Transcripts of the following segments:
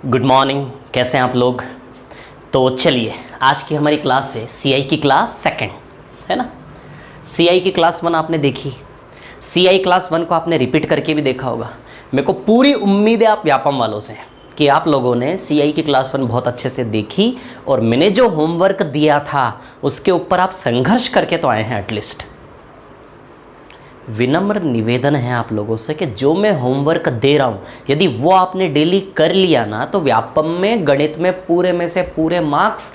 Good morning, कैसे हैं आप लोग। तो चलिए, आज की हमारी क्लास है सीआई की क्लास सेकंड, है ना। सीआई की क्लास वन आपने देखी, सीआई क्लास वन को आपने रिपीट करके भी देखा होगा। मेरे को पूरी उम्मीद है आप व्यापम वालों से कि आप लोगों ने सीआई की क्लास वन बहुत अच्छे से देखी और मैंने जो होमवर्क दिया था उसके ऊपर आप संघर्ष करके तो आए हैं। एटलीस्ट विनम्र निवेदन है आप लोगों से कि जो मैं होमवर्क दे रहा हूँ यदि वो आपने डेली कर लिया ना तो व्यापम में गणित में पूरे में से पूरे मार्क्स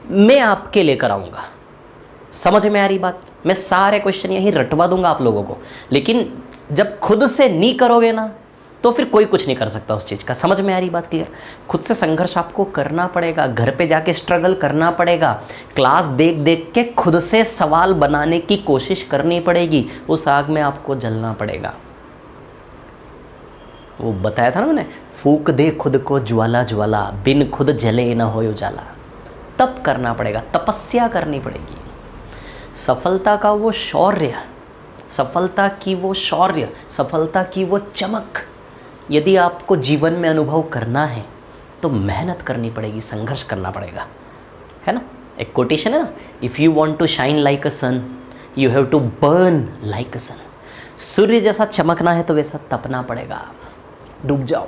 मैं आपके लेकर आऊँगा। समझ में आ रही बात। मैं सारे क्वेश्चन यहीं रटवा दूंगा आप लोगों को, लेकिन जब खुद से नहीं करोगे ना तो फिर कोई कुछ नहीं कर सकता उस चीज़ का। समझ में आ रही बात क्लियर। खुद से संघर्ष आपको करना पड़ेगा, घर पे जाके स्ट्रगल करना पड़ेगा, क्लास देख देख के खुद से सवाल बनाने की कोशिश करनी पड़ेगी, उस आग में आपको जलना पड़ेगा। वो बताया था ना मैंने, फूक दे खुद को ज्वाला ज्वाला, बिन खुद जले न हो उजाला। तप करना पड़ेगा, तपस्या करनी पड़ेगी। सफलता का वो शौर्य, सफलता की वो शौर्य, सफलता की वो चमक यदि आपको जीवन में अनुभव करना है तो मेहनत करनी पड़ेगी, संघर्ष करना पड़ेगा, है ना। एक कोटेशन है ना, if you want to shine like a sun you have to burn like a sun. सूर्य जैसा चमकना है तो वैसा तपना पड़ेगा, डूब जाओ।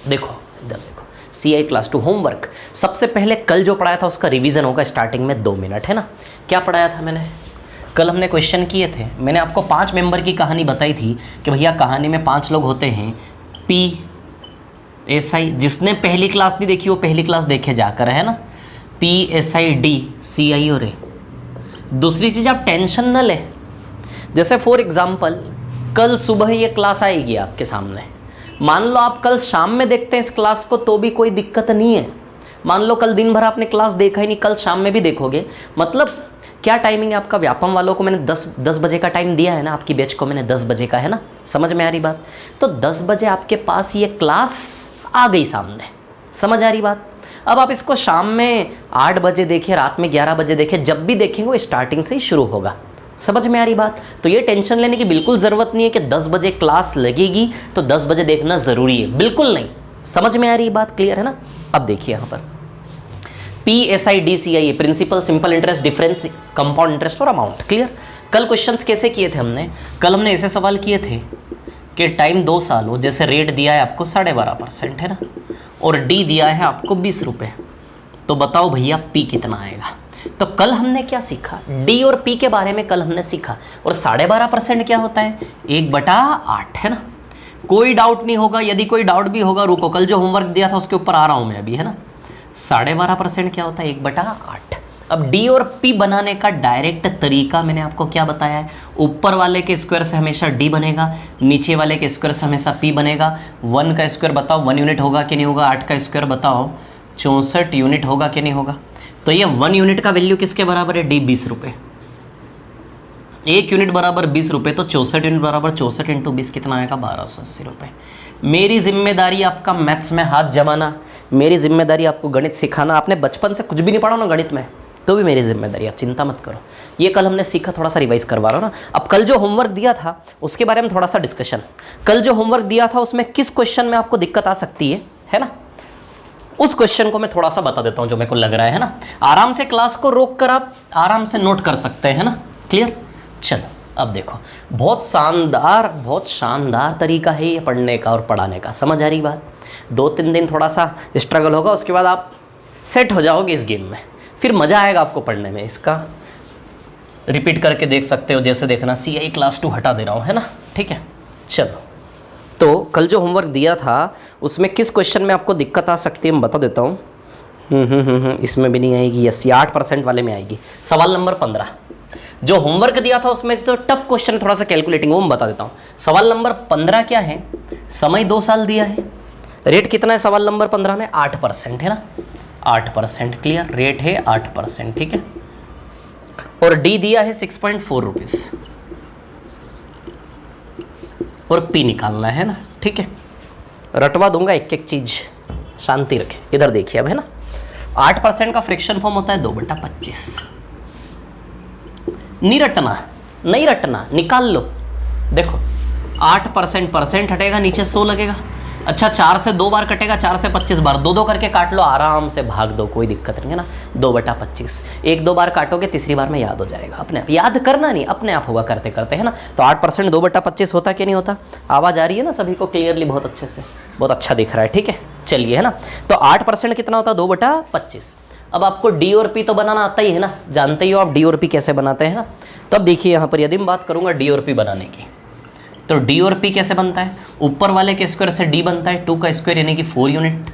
देखो इधर देखो, सीआई क्लास 2 होमवर्क। सबसे पहले कल जो पढ़ाया था उसका रिवीजन होगा स्टार्टिंग में 2 मिनट, है ना। क्या पढ़ाया था मैंने कल? हमने क्वेश्चन किए थे। मैंने आपको 5 मेंबर की कहानी बताई थी कि भैया कहानी में 5 लोग होते हैं, PSI। जिसने पहली क्लास नहीं देखी वो पहली क्लास देखे जाकर, है ना। PSI, CI और A। दूसरी चीज़, आप टेंशन न लें। जैसे फॉर एग्जाम्पल कल सुबह ये क्लास आएगी आपके सामने, मान लो आप कल शाम में देखते हैं इस क्लास को तो भी कोई दिक्कत नहीं है। मान लो कल दिन भर आपने क्लास देखा ही नहीं, कल शाम में भी देखोगे। मतलब क्या टाइमिंग है आपका? व्यापम वालों को मैंने 10 बजे का टाइम दिया है ना, आपकी बैच को मैंने 10 बजे का, है ना। समझ में आ रही बात। तो 10 बजे आपके पास ये क्लास आ गई सामने, समझ आ रही बात। अब आप इसको शाम में 8 बजे देखें, रात में 11 बजे देखें, जब भी देखेंगे वो स्टार्टिंग से ही शुरू होगा। समझ में आ रही बात। तो ये टेंशन लेने की बिल्कुल ज़रूरत नहीं है कि 10 बजे क्लास लगेगी तो 10 बजे देखना ज़रूरी है, बिल्कुल नहीं। समझ में आ रही बात, क्लियर है ना। अब देखिए यहाँ पर PSI DCI, principal, simple interest, difference, compound interest और अमाउंट। क्लियर। कल क्वेश्चंस कैसे किए थे हमने? कल हमने ऐसे सवाल किए थे कि टाइम 2 साल हो, जैसे रेट दिया है आपको 12.5%, है ना, और D दिया है आपको 20 रुपये, तो बताओ भैया P कितना आएगा। तो कल हमने क्या सीखा? D और P के बारे में कल हमने सीखा। और 12.5% क्या होता है? 1/8, है ना। कोई डाउट नहीं होगा। यदि कोई डाउट भी होगा रुको, कल जो होमवर्क दिया था उसके ऊपर आ रहा हूँ मैं अभी, है ना। 12.5% क्या होता है? 1/8। अब D और P बनाने का डायरेक्ट तरीका मैंने आपको क्या बताया है? ऊपर वाले के स्क्वायर से हमेशा D बनेगा, नीचे वाले के स्क्वायर से हमेशा P बनेगा। 1 का स्क्वायर बताओ 1 यूनिट होगा कि नहीं होगा, 8 का स्क्वायर बताओ 64 यूनिट होगा कि नहीं होगा। तो ये 1 यूनिट का वैल्यू किसके बराबर है? D 20 रुपये। 1 यूनिट बराबर 20 रुपये, तो 64 यूनिट बराबर 64 × 20 कितना आएगा? 1280 रुपये। मेरी जिम्मेदारी आपका मैथ्स में हाथ जमाना, मेरी जिम्मेदारी आपको गणित सिखाना। आपने बचपन से कुछ भी नहीं पढ़ा ना गणित में तो भी मेरी जिम्मेदारी, आप चिंता मत करो। ये कल हमने सीखा, थोड़ा सा रिवाइज करवा रहा हूँ ना। अब कल जो होमवर्क दिया था उसके बारे में थोड़ा सा डिस्कशन। कल जो होमवर्क दिया था उसमें किस क्वेश्चन में आपको दिक्कत आ सकती है ना, उस क्वेश्चन को मैं थोड़ा सा बता देता हूँ जो मेरे को लग रहा है ना। आराम से क्लास को रोक कर आप आराम से नोट कर सकते हैं ना। क्लियर। चलो अब देखो, बहुत शानदार तरीका है ये पढ़ने का और पढ़ाने का। समझ आ रही बात। 2-3 दिन थोड़ा सा स्ट्रगल होगा, उसके बाद आप सेट हो जाओगे इस गेम में, फिर मज़ा आएगा आपको पढ़ने में। इसका रिपीट करके देख सकते हो, जैसे देखना CI क्लास 2 हटा दे रहा हूँ, है ना। ठीक है। चलो, तो कल जो होमवर्क दिया था उसमें किस क्वेश्चन में आपको दिक्कत आ सकती है मैं बता देता हूँ। इसमें भी नहीं आएगी, यस, 8% वाले में आएगी। सवाल नंबर 15 जो होमवर्क दिया था उसमें तो टफ क्वेश्चन, थोड़ा सा कैलकुलेटिंग, वो मैं बता देता हूँ। सवाल नंबर 15 क्या है? समय 2 साल दिया है, रेट कितना है सवाल नंबर 15 में? 8%, है ना। 8%। क्लियर। रेट है 8%, ठीक है। और D दिया है 6.4 रुपीज़ और P निकालना है ना। ठीक है, रटवा दूंगा एक एक चीज़, शांति रखे। इधर देखिए अब, है ना। 8% का फ्रैक्शन फॉर्म होता है 2/25। नहीं रटना, नहीं रटना, निकाल लो। देखो 8% परसेंट हटेगा, नीचे 100 लगेगा। अच्छा 4 से 2 बार कटेगा, 4 से 25 बार, 2 करके काट लो, आराम से भाग दो, कोई दिक्कत नहीं है ना। 2/25 1-2 बार काटोगे, तीसरी बार में याद हो जाएगा अपने आप, याद करना नहीं, अपने आप होगा करते करते, है ना। तो 8% 2/25 होता कि नहीं होता? आवाज़ आ रही है ना सभी को क्लियरली, बहुत अच्छे से, बहुत अच्छा दिख रहा है, ठीक है। चलिए, है ना। तो 8% कितना होता है? 2/25। अब आपको डी और पी तो बनाना आता ही है ना, जानते ही हो आप डी और पी कैसे बनाते हैं ना। तो अब देखिए यहाँ पर यदि मैं बात करूँगा डी और पी बनाने की, तो डी और पी कैसे बनता है? ऊपर वाले के स्क्वायर से डी बनता है 2 का स्क्वायर यानी कि 4 यूनिट,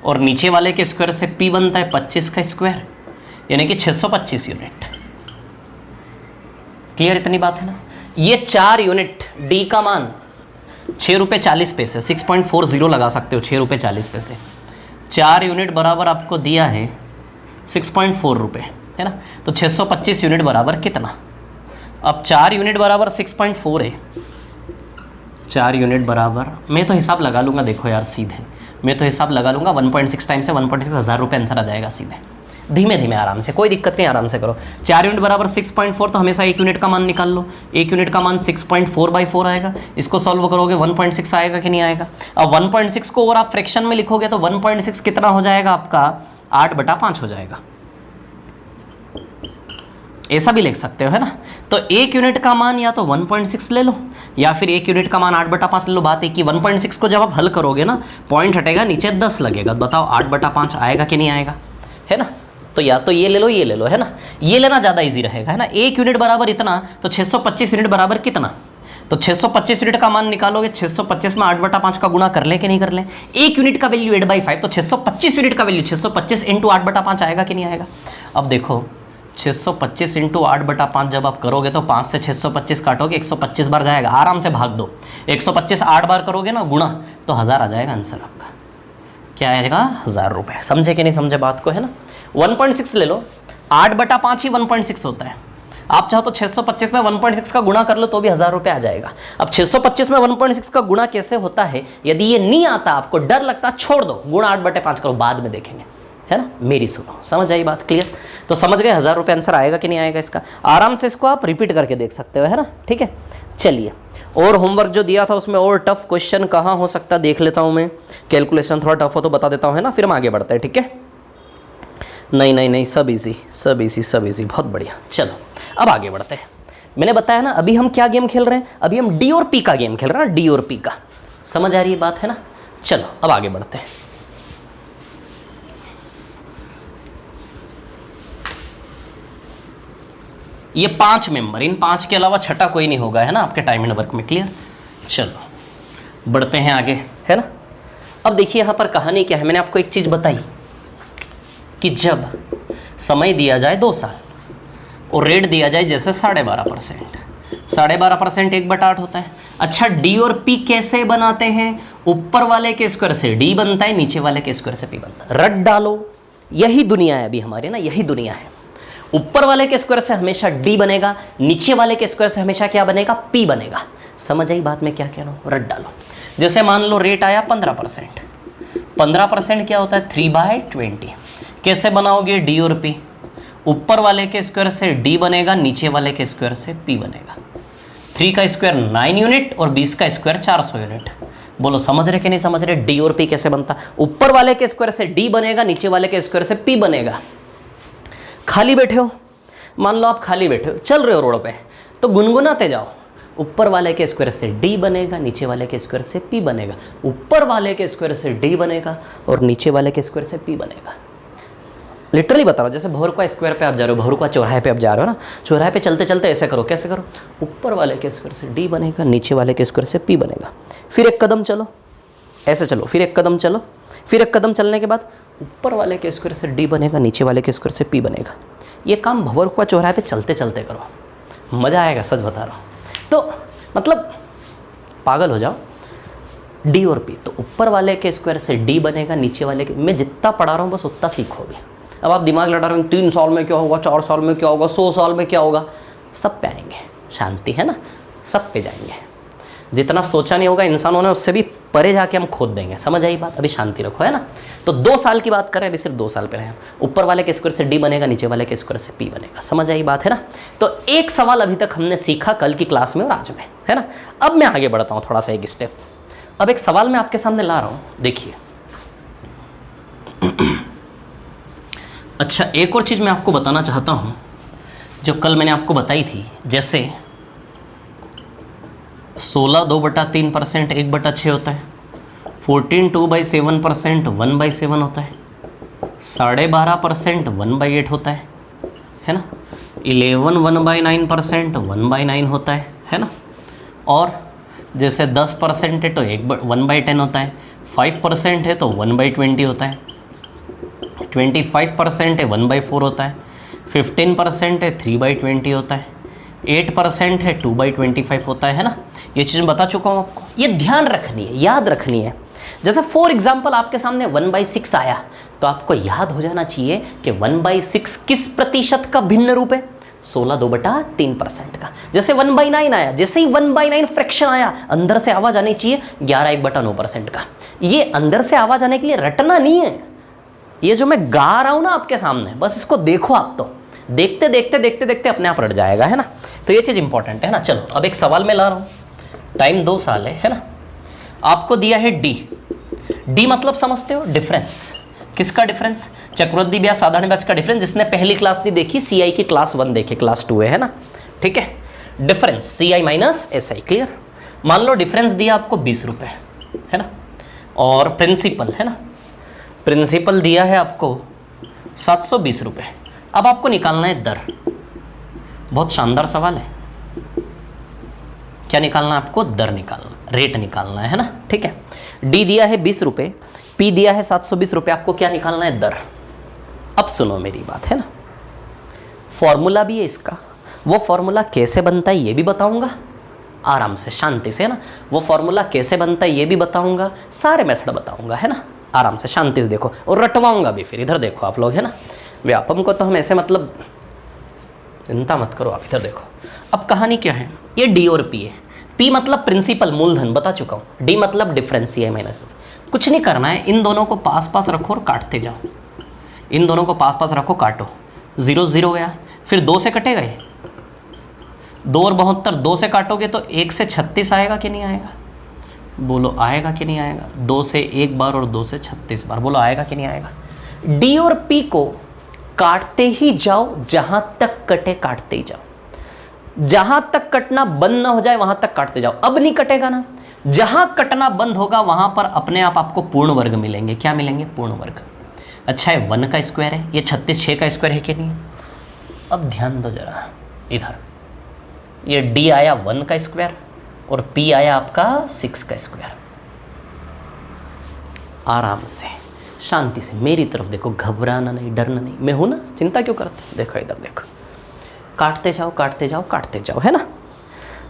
और नीचे वाले के स्क्वायर से पी बनता है 25 का स्क्वायर यानी कि 625 यूनिट। क्लियर, इतनी बात है ना। ये 4 यूनिट डी का मान 6 रुपये 40 पैसे, 6.40 लगा सकते हो, 6 रुपये 40 पैसे। 4 यूनिट बराबर आपको दिया है 6.4 रुपये, है ना। तो 625 यूनिट बराबर कितना? अब 4 यूनिट बराबर 6.4 है, 4 यूनिट बराबर, मैं तो हिसाब लगा लूँगा, देखो यार सीधे मैं तो हिसाब लगा लूँगा, 1.6 टाइम से 1.6 हज़ार रुपये आंसर आ जाएगा सीधे, धीमे धीमे आराम से, कोई दिक्कत नहीं, आराम से करो। 4 यूनिट बराबर 6.4, तो हमेशा 1 यूनिट का मान निकाल लो। 1 यूनिट का मान 6.4/4 आएगा, इसको सॉल्व करोगे 1.6 आएगा कि नहीं आएगा? अब 1.6 को और आप फ्रैक्शन में लिखोगे तो 1.6 कितना हो जाएगा आपका? 8/5 हो जाएगा, ऐसा भी लिख सकते हो, है ना। तो 1 यूनिट का मान या तो 1.6 ले लो या फिर 1 यूनिट का मान 8/5 ले लो। बात है कि 1.6 को जब आप हल करोगे ना, पॉइंट हटेगा, नीचे 10 लगेगा, बताओ 8/5 आएगा कि नहीं आएगा, है ना। तो या तो ये ले लो, ये ले लो, है ना, ये लेना ज़्यादा इजी रहेगा, है ना। 1 यूनिट बराबर इतना, तो 625 यूनिट बराबर कितना? तो 625 यूनिट का मान निकालोगे, 625 में 8/5 का गुणा कर लें कि नहीं कर लें? 1 यूनिट का वैल्यू 8/5, तो 625 यूनिट का वैल्यू 625 × 8/5 आएगा कि नहीं आएगा? अब देखो 625 × 8/5 जब आप करोगे तो 5 से 625 काटोगे, 125 बार जाएगा, आराम से भाग दो। 125 8 बार करोगे ना गुणा, तो 1000 आ जाएगा आंसर आपका। क्या आएगा? 1000 रुपये। समझे कि नहीं समझे बात को, है ना। 1.6 ले लो, 8/5 ही 1.6 होता है। आप चाहो तो 625 में 1.6 का गुणा कर लो तो भी 1000 रुपये आ जाएगा। अब 625 में 1.6 का गुणा कैसे होता है, यदि ये नहीं आता, आपको डर लगता, छोड़ दो, गुणा 8/5 करो, बाद में देखेंगे, है ना। मेरी सुनो, समझ आई बात? क्लियर। तो समझ गए 1000 रुपये आंसर आएगा कि नहीं आएगा इसका? आराम से इसको आप रिपीट करके देख सकते हो, है ना, ठीक है। चलिए, और होमवर्क जो दिया था उसमें और टफ क्वेश्चन कहाँ हो सकता है देख लेता हूँ मैं। कैलकुलेशन थोड़ा टफ हो तो बता देता हूँ, है ना, फिर हम आगे बढ़ते हैं, ठीक है। नहीं नहीं नहीं, सब इजी, सब इजी, सब इजी, बहुत बढ़िया। चलो अब आगे बढ़ते हैं। मैंने बताया ना अभी हम क्या गेम खेल रहे हैं, अभी हम डी और पी का गेम खेल रहे हैं, डी और पी का। समझ आ रही है बात, है ना। चलो अब आगे बढ़ते हैं। ये 5 मेंबर, इन 5 के अलावा छठा कोई नहीं होगा, है ना, आपके टाइम एंड वर्क में। क्लियर। चलो बढ़ते हैं आगे, है ना। अब देखिए यहाँ पर कहानी क्या है, मैंने आपको एक चीज़ बताई कि जब समय दिया जाए 2 साल और रेट दिया जाए जैसे 12.5%, 12.5% 1/8 होता है। अच्छा डी और पी कैसे बनाते हैं? ऊपर वाले के स्क्वायर से डी बनता है, नीचे वाले के स्क्वायर से पी बनता है। रट डालो, यही दुनिया है अभी हमारी ना, यही दुनिया है। ऊपर वाले के स्क्वायर से हमेशा डी बनेगा, नीचे वाले के स्क्वायर से हमेशा क्या बनेगा? पी बनेगा। समझ आई बात में क्या कह रहा हूँ? रट डालो। जैसे मान लो रेट आया 15%, 15% क्या होता है? 3/20। कैसे बनाओगे डी और पी? ऊपर वाले के स्क्वायर से डी बनेगा, नीचे वाले के स्क्वायर से पी बनेगा। 3 का स्क्वायर 9 यूनिट और 20 का स्क्वायर 400 यूनिट। बोलो समझ रहे कि नहीं समझ रहे? डी और पी कैसे बनता? ऊपर वाले के स्क्वायर से डी बनेगा, नीचे वाले के स्क्वायर से पी बनेगा। खाली बैठे हो, मान लो आप खाली बैठे हो, चल रहे हो रोड पे, तो गुनगुनाते जाओ। ऊपर वाले के स्क्वायर से डी बनेगा, नीचे वाले के स्क्वायर से पी बनेगा। ऊपर वाले के स्क्वायर से डी बनेगा और नीचे वाले के स्क्वायर से पी बनेगा। लिटरली बता रहा हूँ, जैसे भौरुका स्क्वायर पे आप जा रहे हो, भौरुका चौराहे पे आप जा रहे हो ना, चौराहे पे चलते चलते ऐसे करो। कैसे करो? ऊपर वाले के स्क्वायर से डी बनेगा, नीचे वाले के स्क्वायर से पी बनेगा। फिर एक कदम चलो, ऐसे चलो, फिर एक कदम चलो, फिर एक कदम चलने के बाद ऊपर वाले के स्क्वायर से डी बनेगा, नीचे वाले के स्क्वायर से पी बनेगा। ये काम भौरुका चौराहे पे चलते चलते करो, मज़ा आएगा, सच बता रहा हूँ। तो मतलब पागल हो जाओ। डी और पी, तो ऊपर वाले के स्क्वायर से डी बनेगा, नीचे वाले के, मैं जितना पढ़ा रहा हूँ बस उतना सीखोगे। अब आप दिमाग लड़ा रहे हो 3 साल में क्या होगा, 4 साल में क्या होगा, 100 साल में क्या होगा, सब पे आएंगे, शांति है ना, सब पे जाएंगे। जितना सोचा नहीं होगा इंसानों ने उससे भी परे जाके हम खोद देंगे। समझ आई बात? अभी शांति रखो, है ना। तो 2 साल की बात करें, अभी सिर्फ 2 साल पे रहे। ऊपर वाले के स्क्वायर से डी बनेगा, नीचे वाले के स्क्वायर से पी बनेगा। समझ आई बात, है ना। तो एक सवाल अभी तक हमने सीखा कल की क्लास में और आज में, है ना। अब मैं आगे बढ़ता हूँ थोड़ा सा एक स्टेप। अब एक सवाल मैं आपके सामने ला रहा हूँ, देखिए। अच्छा, एक और चीज़ मैं आपको बताना चाहता हूँ जो कल मैंने आपको बताई थी। जैसे 16 2/3% 1/6 होता है, 14 2/7% 1/7 होता है, 12.5% 1/8 होता है ना। 11 1/9% 1/9 होता है ना। और जैसे 10% है तो 1/10 होता है, 5% है तो 1/20 होता है, 25% है 1/4 होता है, 15% है 3/20 होता है, 8% है 2/25 होता है ना। ये चीज़ मैं बता चुका हूँ आपको, ये ध्यान रखनी है, याद रखनी है। जैसे फॉर एग्जाम्पल आपके सामने 1/6 आया तो आपको याद हो जाना चाहिए कि 1/6 किस प्रतिशत का भिन्न रूप है? 16 2/3% का। जैसे 1/9 आया, जैसे ही 1/9 फ्रैक्शन आया, अंदर से आवाज आनी चाहिए 11 1/9% का। ये अंदर से आवाज आने के लिए रटना नहीं है, ये जो मैं गा रहा हूं ना आपके सामने, बस इसको देखो आप। तो देखते देखते देखते देखते अपने आप रट जाएगा, है ना। तो ये चीज़ इंपॉर्टेंट है ना। चलो अब एक सवाल मैं ला रहा हूँ, टाइम 2 साल है ना। आपको दिया है डी। डी मतलब समझते हो? डिफरेंस। किसका डिफरेंस? चक्रवृद्धि ब्याज साधारण ब्याज का डिफरेंस। जिसने पहली क्लास नहीं देखी, सीआई की क्लास 1 देखी, क्लास 2 है ना, ठीक है। Difference CI minus SI, clear. मान लो डिफरेंस दिया आपको 20 रुपये, है ना। और प्रिंसिपल, है ना, प्रिंसिपल दिया है आपको 720 रुपये। अब आपको निकालना है दर। बहुत शानदार सवाल है। क्या निकालना है आपको? दर निकालना, रेट निकालना है ना, ठीक है। डी दिया है 20 रुपये, पी दिया है 720 रुपये, आपको क्या निकालना है? दर। अब सुनो मेरी बात, है ना। फॉर्मूला भी है इसका, वो फॉर्मूला कैसे बनता है ये भी बताऊंगा, आराम से शांति से, है ना। वो फॉर्मूला कैसे बनता है ये भी बताऊंगा, सारे मेथड बताऊंगा, है ना। आराम से शांति से देखो और रटवाऊंगा भी। फिर इधर देखो आप लोग, है ना। व्यापम को तो हम ऐसे मतलब चिंता मत करो, आप इधर देखो। अब कहानी क्या है? ये डी और पी है। पी मतलब प्रिंसिपल, मूलधन, बता चुका हूँ। डी मतलब डिफरेंस, सीआई माइनस। कुछ नहीं करना है, इन दोनों को पास पास रखो और काटते जाओ। इन दोनों को पास पास रखो, काटो। 0 0 गया, फिर 2 से कटेगा ये 2 और 72, 2 से काटोगे तो 1 से 36 आएगा कि नहीं आएगा? बोलो आएगा कि नहीं आएगा? 2 से 1 बार और 2 से 36 बार, बोलो आएगा कि नहीं आएगा? डी और पी को काटते ही जाओ, जहां तक कटे काटते ही जाओ। जहां तक कटना बंद ना हो जाए वहां तक काटते जाओ। अब नहीं कटेगा ना, जहां कटना बंद होगा वहां पर अपने आप आपको पूर्ण वर्ग मिलेंगे। क्या मिलेंगे? पूर्ण वर्ग। अच्छा है 1 का स्क्वायर है, ये 36 6 का स्क्वायर है कि नहीं? अब ध्यान दो जरा इधर, ये डी आया 1 का स्क्वायर और पी आया आपका 6 का स्क्वायर। आराम से शांति से मेरी तरफ देखो, घबराना नहीं, डरना नहीं, मैं हूं ना, चिंता क्यों करते? देखो इधर देखो, काटते जाओ काटते जाओ काटते जाओ, है ना।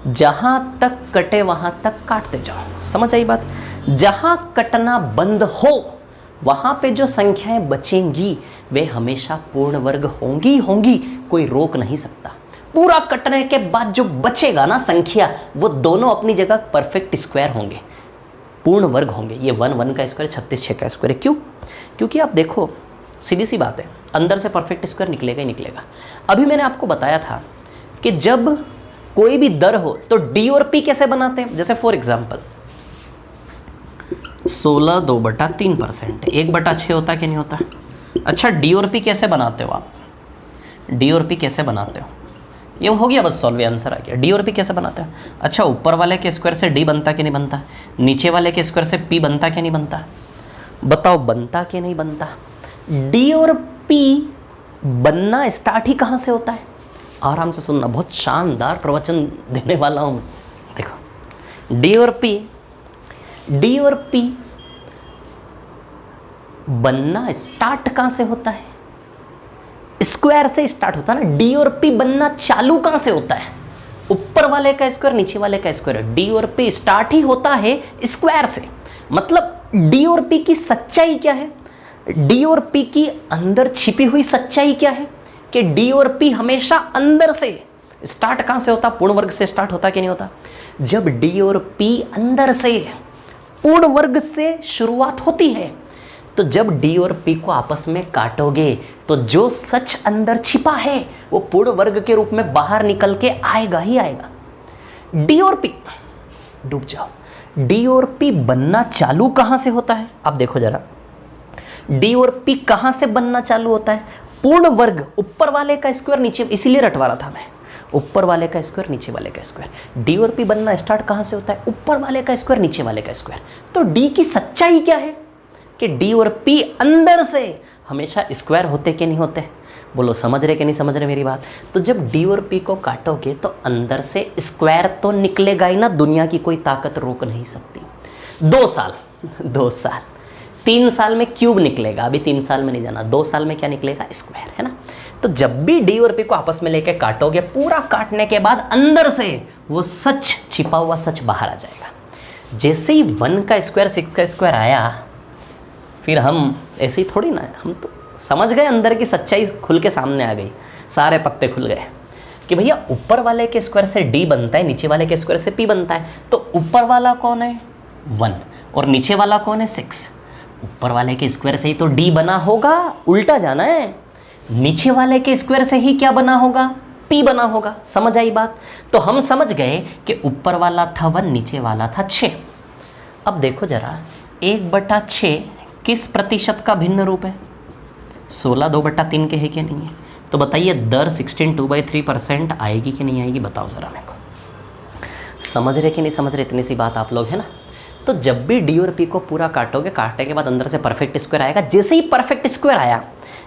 जहां तक कटे वहां तक काटते जाओ। समझ आई बात? जहां कटना बंद हो वहां पे जो संख्याएं बचेंगी वे हमेशा पूर्ण वर्ग होंगी होंगी, कोई रोक नहीं सकता। पूरा कटने के बाद जो बचेगा ना संख्या, वो दोनों अपनी जगह परफेक्ट स्क्वायर होंगे, पूर्ण वर्ग होंगे। ये 1 1 का स्क्वायर, 36 6 का स्क्वायर है। क्यों? क्योंकि आप देखो, सीधी सी बात है, अंदर से परफेक्ट स्क्वायर निकलेगा ही निकलेगा। अभी मैंने आपको बताया था कि जब कोई भी दर हो तो डी और पी कैसे बनाते हैं। जैसे फॉर एग्जांपल 16 2/3%, 1/6 होता कि नहीं होता? अच्छा, डी और पी कैसे बनाते हो आप? डी और पी कैसे बनाते हो? ये हो गया, बस सॉल्व, आंसर आ गया। डी और पी कैसे बनाते हैं? अच्छा, ऊपर वाले के स्क्वायर से डी बनता कि नहीं बनता? नीचे वाले के स्क्वायर से पी बनता कि नहीं बनता? बताओ बनता कि नहीं बनता? डी और पी बनना स्टार्ट ही कहाँ से होता है? आराम से सुनना, बहुत शानदार प्रवचन देने वाला हूँ। देखो, डी और पी बनना स्टार्ट कहाँ से होता है? स्क्वायर से स्टार्ट होता है ना। डी और पी बनना चालू कहाँ से होता है? ऊपर वाले का स्क्वायर, नीचे वाले का स्क्वायर। डी और पी स्टार्ट ही होता है स्क्वायर से। मतलब डी और पी की सच्चाई क्या है? डी और पी की अंदर छिपी हुई सच्चाई क्या है? कि डी और पी हमेशा अंदर से स्टार्ट कहाँ से होता? पूर्ण वर्ग से स्टार्ट होता कि नहीं होता? जब डी और पी अंदर से पूर्ण वर्ग से शुरुआत होती है, तो जब डी और पी को आपस में काटोगे तो जो सच अंदर छिपा है वो पूर्ण वर्ग के रूप में बाहर निकल के आएगा ही आएगा। डी और पी, डूब जाओ, डी और पी बनना चालू कहां से होता है? आप देखो जरा, डी और पी कहां से बनना चालू होता है? पूर्ण वर्ग ऊपर वाले का स्क्वायर नीचे, इसीलिए रटवा रहा था मैं, ऊपर वाले का स्क्वायर नीचे वाले का स्क्वायर। डी और पी बनना स्टार्ट कहां से होता है? ऊपर वाले का स्क्वायर नीचे वाले का स्क्वायर। तो डी की सच्चाई क्या है कि डी और पी अंदर से हमेशा स्क्वायर होते कि नहीं होते? बोलो समझ रहे कि नहीं समझ रहे मेरी बात? तो जब डी और पी को काटोगे तो अंदर से स्क्वायर तो निकलेगा ही ना, दुनिया की कोई ताकत रोक नहीं सकती। 2 साल 2 साल 3 साल में क्यूब निकलेगा, अभी 3 साल में नहीं जाना, 2 साल में क्या निकलेगा? स्क्वायर, है ना। तो जब भी डी और पी को आपस में लेके काटोगे, पूरा काटने के बाद अंदर से वो सच, छिपा हुआ सच बाहर आ जाएगा। जैसे ही 1 का स्क्वायर 6 का स्क्वायर आया, फिर हम ऐसे ही थोड़ी ना, हम तो समझ गए, अंदर की सच्चाई खुल के सामने आ गई, सारे पत्ते खुल गए कि भैया ऊपर वाले के स्क्वायर से डी बनता है, नीचे वाले के स्क्वायर से पी बनता है। तो ऊपर वाला कौन है? 1 और नीचे वाला कौन है? 6। ऊपर वाले के स्क्वायर से ही तो डी बना होगा, उल्टा जाना है, नीचे वाले के स्क्वायर से ही क्या बना होगा? पी बना होगा। समझ आई बात? तो हम समझ गए कि ऊपर वाला था 1, नीचे वाला था 6। अब देखो जरा, 1/6 किस प्रतिशत का भिन्न रूप है? 16 2/3 के है कि नहीं है? तो बताइए दर 16 2/3% आएगी कि नहीं आएगी? बताओ ज़रा मेरे को। समझ रहे कि नहीं समझ रहे? इतनी सी बात आप लोग, है ना। तो जब भी डी और पी को पूरा काटोगे, काटने के बाद अंदर से परफेक्ट स्क्वायर आएगा। जैसे ही परफेक्ट स्क्वायर आया,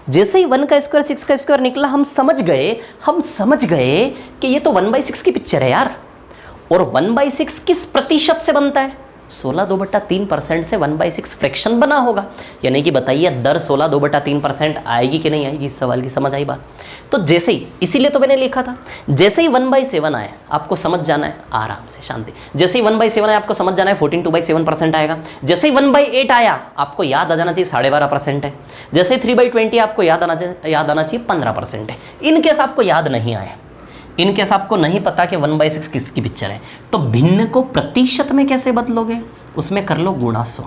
जैसे ही 1 का स्क्वायर 6 का स्क्वायर निकला, हम समझ गए कि ये तो 1/6 की पिक्चर है यार। और 1/6 किस प्रतिशत से बनता है? 16 2/3% से 1/6 फ्रैक्शन बना होगा। यानी कि बताइए दर 16 2/3% आएगी कि नहीं आएगी? इस सवाल की समझ आई बात? तो जैसे ही, इसीलिए तो मैंने लिखा था, जैसे ही 1/7 आए आपको समझ जाना है, आराम से शांति। जैसे ही 1/7 आया आपको समझ जाना है 14 2/7% आएगा। जैसे ही 1/8 आया आपको याद आ जाना चाहिए 12.5% है। जैसे ही 3/20 आपको याद आना चाहिए 15% है। इनकेस आपको याद नहीं आए, इनकेस आपको नहीं पता कि 1/6 किसकी पिक्चर है, तो भिन्न को प्रतिशत में कैसे बदलोगे? उसमें कर लो गुणा 100।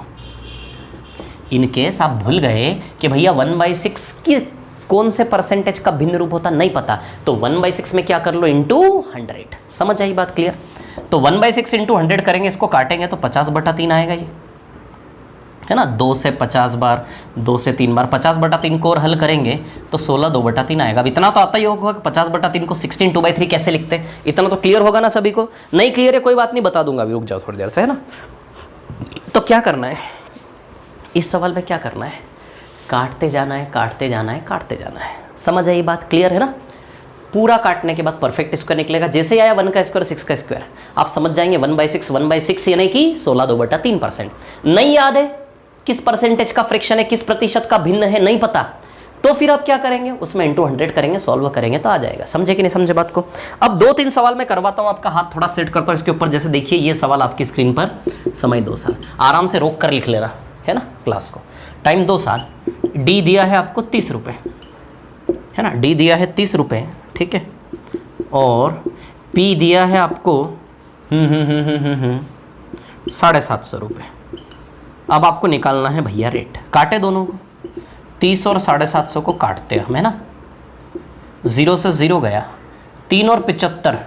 इनकेस आप भूल गए कि भैया 1/6 की कौन से परसेंटेज का भिन्न रूप होता, नहीं पता, तो 1/6 में क्या कर लो? इंटू 100। समझ आई बात? क्लियर? तो 1/6 इंटू 100 करेंगे, इसको काटेंगे तो 50/3 आएगा ये, है ना। 2 से 50 बार, 2 से 3 बार, 50/3 को और हल करेंगे तो 16 2/3 आएगा। अब इतना तो आता ही होगा कि 50/3 को 16 2/3 कैसे लिखते हैं। इतना तो क्लियर होगा ना सभी को? नहीं क्लियर है कोई बात नहीं, बता दूंगा अभी, रुक जाओ थोड़ी देर से, है ना। तो क्या करना है इस सवाल में? क्या करना है? काटते जाना है, काटते जाना है, काटते जाना है। समझ आई बात? क्लियर है ना। पूरा काटने के बाद परफेक्ट स्क्वायर निकलेगा। जैसे ही आया 1 का स्क्वायर 6 का स्क्वायर, आप समझ जाएंगे 1/6 यानी कि 16 2/3%। नहीं याद है किस परसेंटेज का फ्रैक्शन है, किस प्रतिशत का भिन्न है, नहीं पता, तो फिर आप क्या करेंगे? उसमें इंटू 100 करेंगे, सॉल्व करेंगे तो आ जाएगा। समझे कि नहीं समझे बात को? अब 2-3 सवाल मैं करवाता हूं, आपका हाथ थोड़ा सेट करता हूं इसके ऊपर। जैसे देखिए ये सवाल आपकी स्क्रीन पर, समय 2 साल, आराम से रोक कर लिख लेना, है ना, क्लास को। टाइम 2 साल, डी दिया है आपको 30 रुपये, है ना, डी दिया है 30 रुपये, ठीक है, और पी दिया है आपको 750 रुपये। अब आपको निकालना है भैया रेट। काटे दोनों को, 30 और 750 को काटते हैं हम, है ना। 0 से 0 गया, 3 और 75,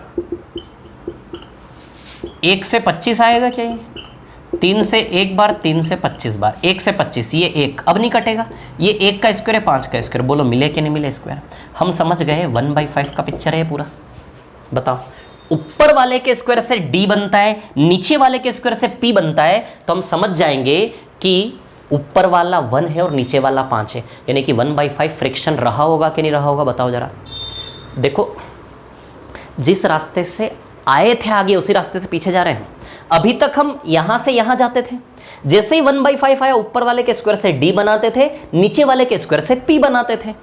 1 से 25 आएगा क्या? ये 3 से 1 बार, 3 से 25 बार, 1 से 25, ये 1 अब नहीं कटेगा। ये 1 का स्क्वायर है, 5 का स्क्वायर, बोलो मिले कि नहीं मिले स्क्वायर? हम समझ गए 1/5 का पिक्चर है पूरा। बताओ, ऊपर वाले के स्क्वायर से d बनता है, नीचे वाले के स्क्वायर से p बनता है, तो हम समझ जाएंगे कि ऊपर वाला 1 है और नीचे वाला 5 है, यानी कि 1/5 फ्रैक्शन रहा होगा कि नहीं रहा होगा? बताओ जरा। देखो, जिस रास्ते से आए थे आगे, उसी रास्ते से पीछे जा रहे हैं। अभी तक हम यहां से यहां जाते थे, जैसे ही 1/5 आया ऊपर वाले के स्क्वायर से d बनाते थे, नीचे वाले के स्क्वायर से p बनाते थे।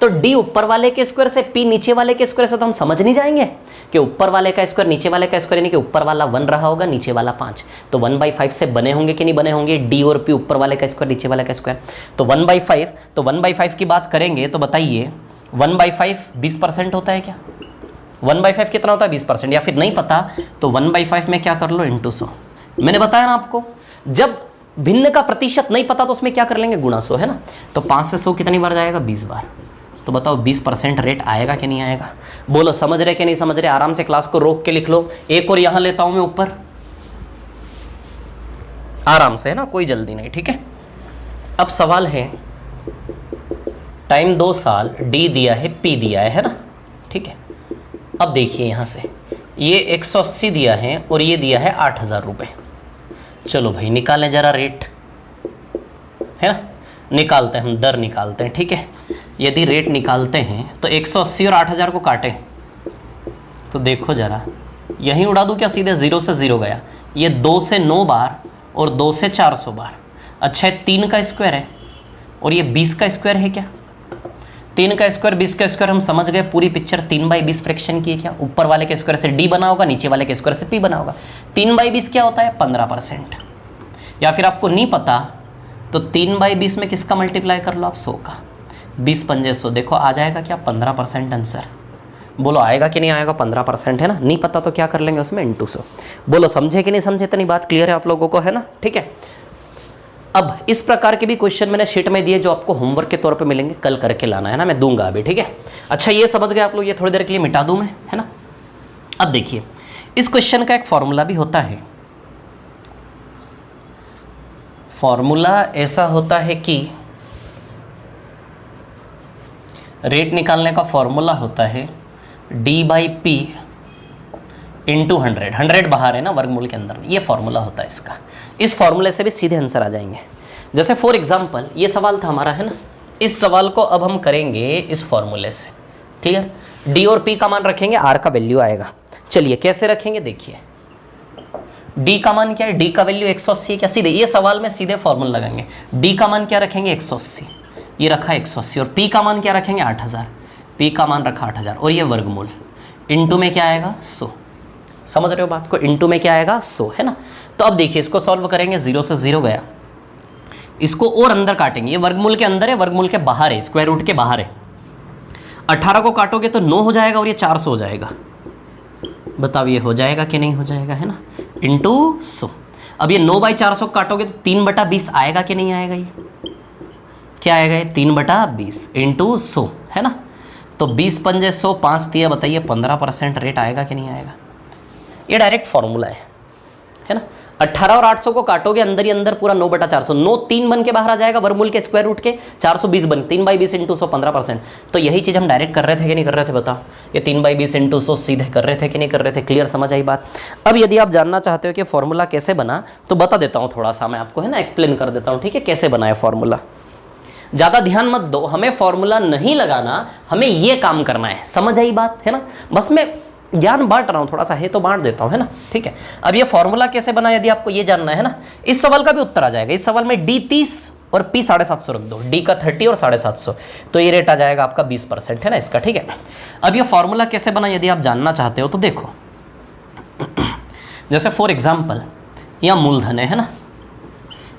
तो d ऊपर वाले के स्क्वायर से, p नीचे वाले के स्क्वायर से, तो हम समझ नहीं जाएंगे कि ऊपर वाले का स्क्वायर नीचे वाले का स्क्वायर, यानी कि ऊपर वाला 1 रहा होगा, नीचे वाला 5, तो 1/5 से बने होंगे कि नहीं बने होंगे? d और p ऊपर वाले का स्क्वायर, नीचे वाले का स्क्वायर, तो 1/5। तो 1/5 की बात करेंगे तो बताइए 1/5 20% होता है क्या? 1/5 कितना होता है 20%, या फिर नहीं पता तो 1/5 में क्या कर लो इंटू 100। मैंने बताया ना आपको, जब भिन्न का प्रतिशत नहीं पता तो उसमें क्या कर लेंगे गुणा 100, है ना। तो 5 से 100 कितनी बार जाएगा 20 बार। तो बताओ 20% रेट आएगा कि नहीं आएगा? बोलो समझ रहे कि नहीं समझ रहे? आराम से क्लास को रोक के लिख लो। एक और यहां लेता हूं मैं ऊपर, आराम से, है ना, कोई जल्दी नहीं, ठीक है। अब सवाल है, टाइम 2 साल, डी दिया है, पी दिया है ना, ठीक है। अब देखिए यहां से ये 180 दिया है और ये दिया है 8,000 रुपये। चलो भाई निकालें जरा रेट, है ना, निकालते हैं हम, दर निकालते हैं, ठीक है। यदि रेट निकालते हैं तो 180 और 8,000 को काटें तो देखो जरा, यहीं उड़ा दूं क्या सीधे? 0 से 0 गया, ये 2 से 9 बार और 2 से 400 बार। अच्छा है 3 का स्क्वायर है और ये 20 का स्क्वायर है क्या? 3 का स्क्वायर 20 का स्क्वायर, हम समझ गए पूरी पिक्चर। 3/20 फ्रैक्शन की है क्या? ऊपर वाले के स्क्वायर से डी बना होगा, नीचे वाले के स्क्वायर से पी बना होगा। 3/20 क्या होता है? 15%। या फिर आपको नहीं पता तो 3/20 में किसका मल्टीप्लाई कर लो आप? 100 का। 20 पंजे 100, देखो आ जाएगा क्या? 15% आंसर। बोलो आएगा कि नहीं आएगा? 15%, है ना। नहीं पता तो क्या कर लेंगे उसमें? इंटू 100। बोलो समझे कि नहीं समझे? इतनी बात क्लियर है आप लोगों को, है ना, ठीक है। अब इस प्रकार के भी क्वेश्चन मैंने शीट में दिए जो आपको होमवर्क के तौर पे मिलेंगे, कल करके लाना है ना, मैं दूंगा अभी, ठीक है। अच्छा ये समझ गए आप लोग, ये थोड़ी देर के लिए मिटा दूं मैं, है ना। अब देखिए इस क्वेश्चन का एक फॉर्मूला भी होता है। फॉर्मूला ऐसा होता है कि रेट निकालने का फॉर्मूला होता है D/P इंटू 100। 100 बाहर है ना वर्गमूल के अंदर, ये फॉर्मूला होता है इसका। इस फॉर्मूले से भी सीधे आंसर आ जाएंगे। जैसे फॉर एग्जांपल ये सवाल था हमारा, है ना, इस सवाल को अब हम करेंगे इस फॉर्मूले से। क्लियर? डी और पी का मान रखेंगे, आर का वैल्यू आएगा। चलिए कैसे रखेंगे देखिए। डी का मान क्या है? डी का वैल्यू 180 है क्या? सीधे ये सवाल में सीधे फॉर्मूला लगाएंगे। डी का मान क्या रखेंगे? 180, ये रखा 180। और पी का मान क्या रखेंगे? 8,000। पी का मान रखा 8,000 और ये वर्गमूल। इंटू में क्या आएगा? 100। समझ रहे हो बात को? इंटू में क्या आएगा? 100, है ना। तो अब देखिए इसको सॉल्व करेंगे, 0 से 0 गया, इसको और अंदर काटेंगे। ये वर्गमूल के अंदर है, वर्गमूल के बाहर है, स्क्वायर रूट के बाहर है। 18 को काटोगे तो 9 हो जाएगा और ये 400 हो जाएगा। बताओ ये हो जाएगा कि नहीं हो जाएगा, है ना, इंटू 100। अब ये 9/400 काटोगे तो 3/20 आएगा कि नहीं आएगा? ये क्या आएगा? ये 3/20 इंटू 100, है ना। तो 20 पंजे 100, 5 दिया, बताइए 15% रेट आएगा कि नहीं आएगा? ये डायरेक्ट फॉर्मूला है ना। 18 और 800 को काटोगे अंदर ही अंदर पूरा 9/400, 9 3 बन के बाहर आ जाएगा वर्गमूल के स्क्वायर रूट के, 420 बन, 3/20 इंटू 100 15%। तो यही चीज़ हम डायरेक्ट कर रहे थे कि नहीं कर रहे थे? बताओ ये 3/20 इंटू 100 सीधे कर रहे थे कि नहीं कर रहे थे? क्लियर समझ आई बात? अब यदि आप जानना चाहते हो कि फॉर्मूला कैसे बना तो बता देता हूँ थोड़ा सा मैं आपको, है ना, एक्सप्लेन कर देता हूँ, ठीक है, कैसे बनाए फॉर्मूला। ज़्यादा ध्यान मत दो, हमें फॉर्मूला नहीं लगाना, हमें ये काम करना है। समझ आई बात, है ना। बस मैं ज्ञान बांट रहा हूँ, थोड़ा सा है तो बांट देता हूँ, है ना, ठीक है। अब ये फॉर्मूला कैसे बना यदि आपको ये जानना है ना, इस सवाल का भी उत्तर आ जाएगा। इस सवाल में डी 30 और पी 750 रख दो, डी का 30 और 750, तो ये रेट आ जाएगा आपका 20%, है ना इसका, ठीक है। अब ये फॉर्मूला कैसे बना यदि आप जानना चाहते हो तो देखो, जैसे फॉर एग्जाम्पल यहाँ मूलधन है ना,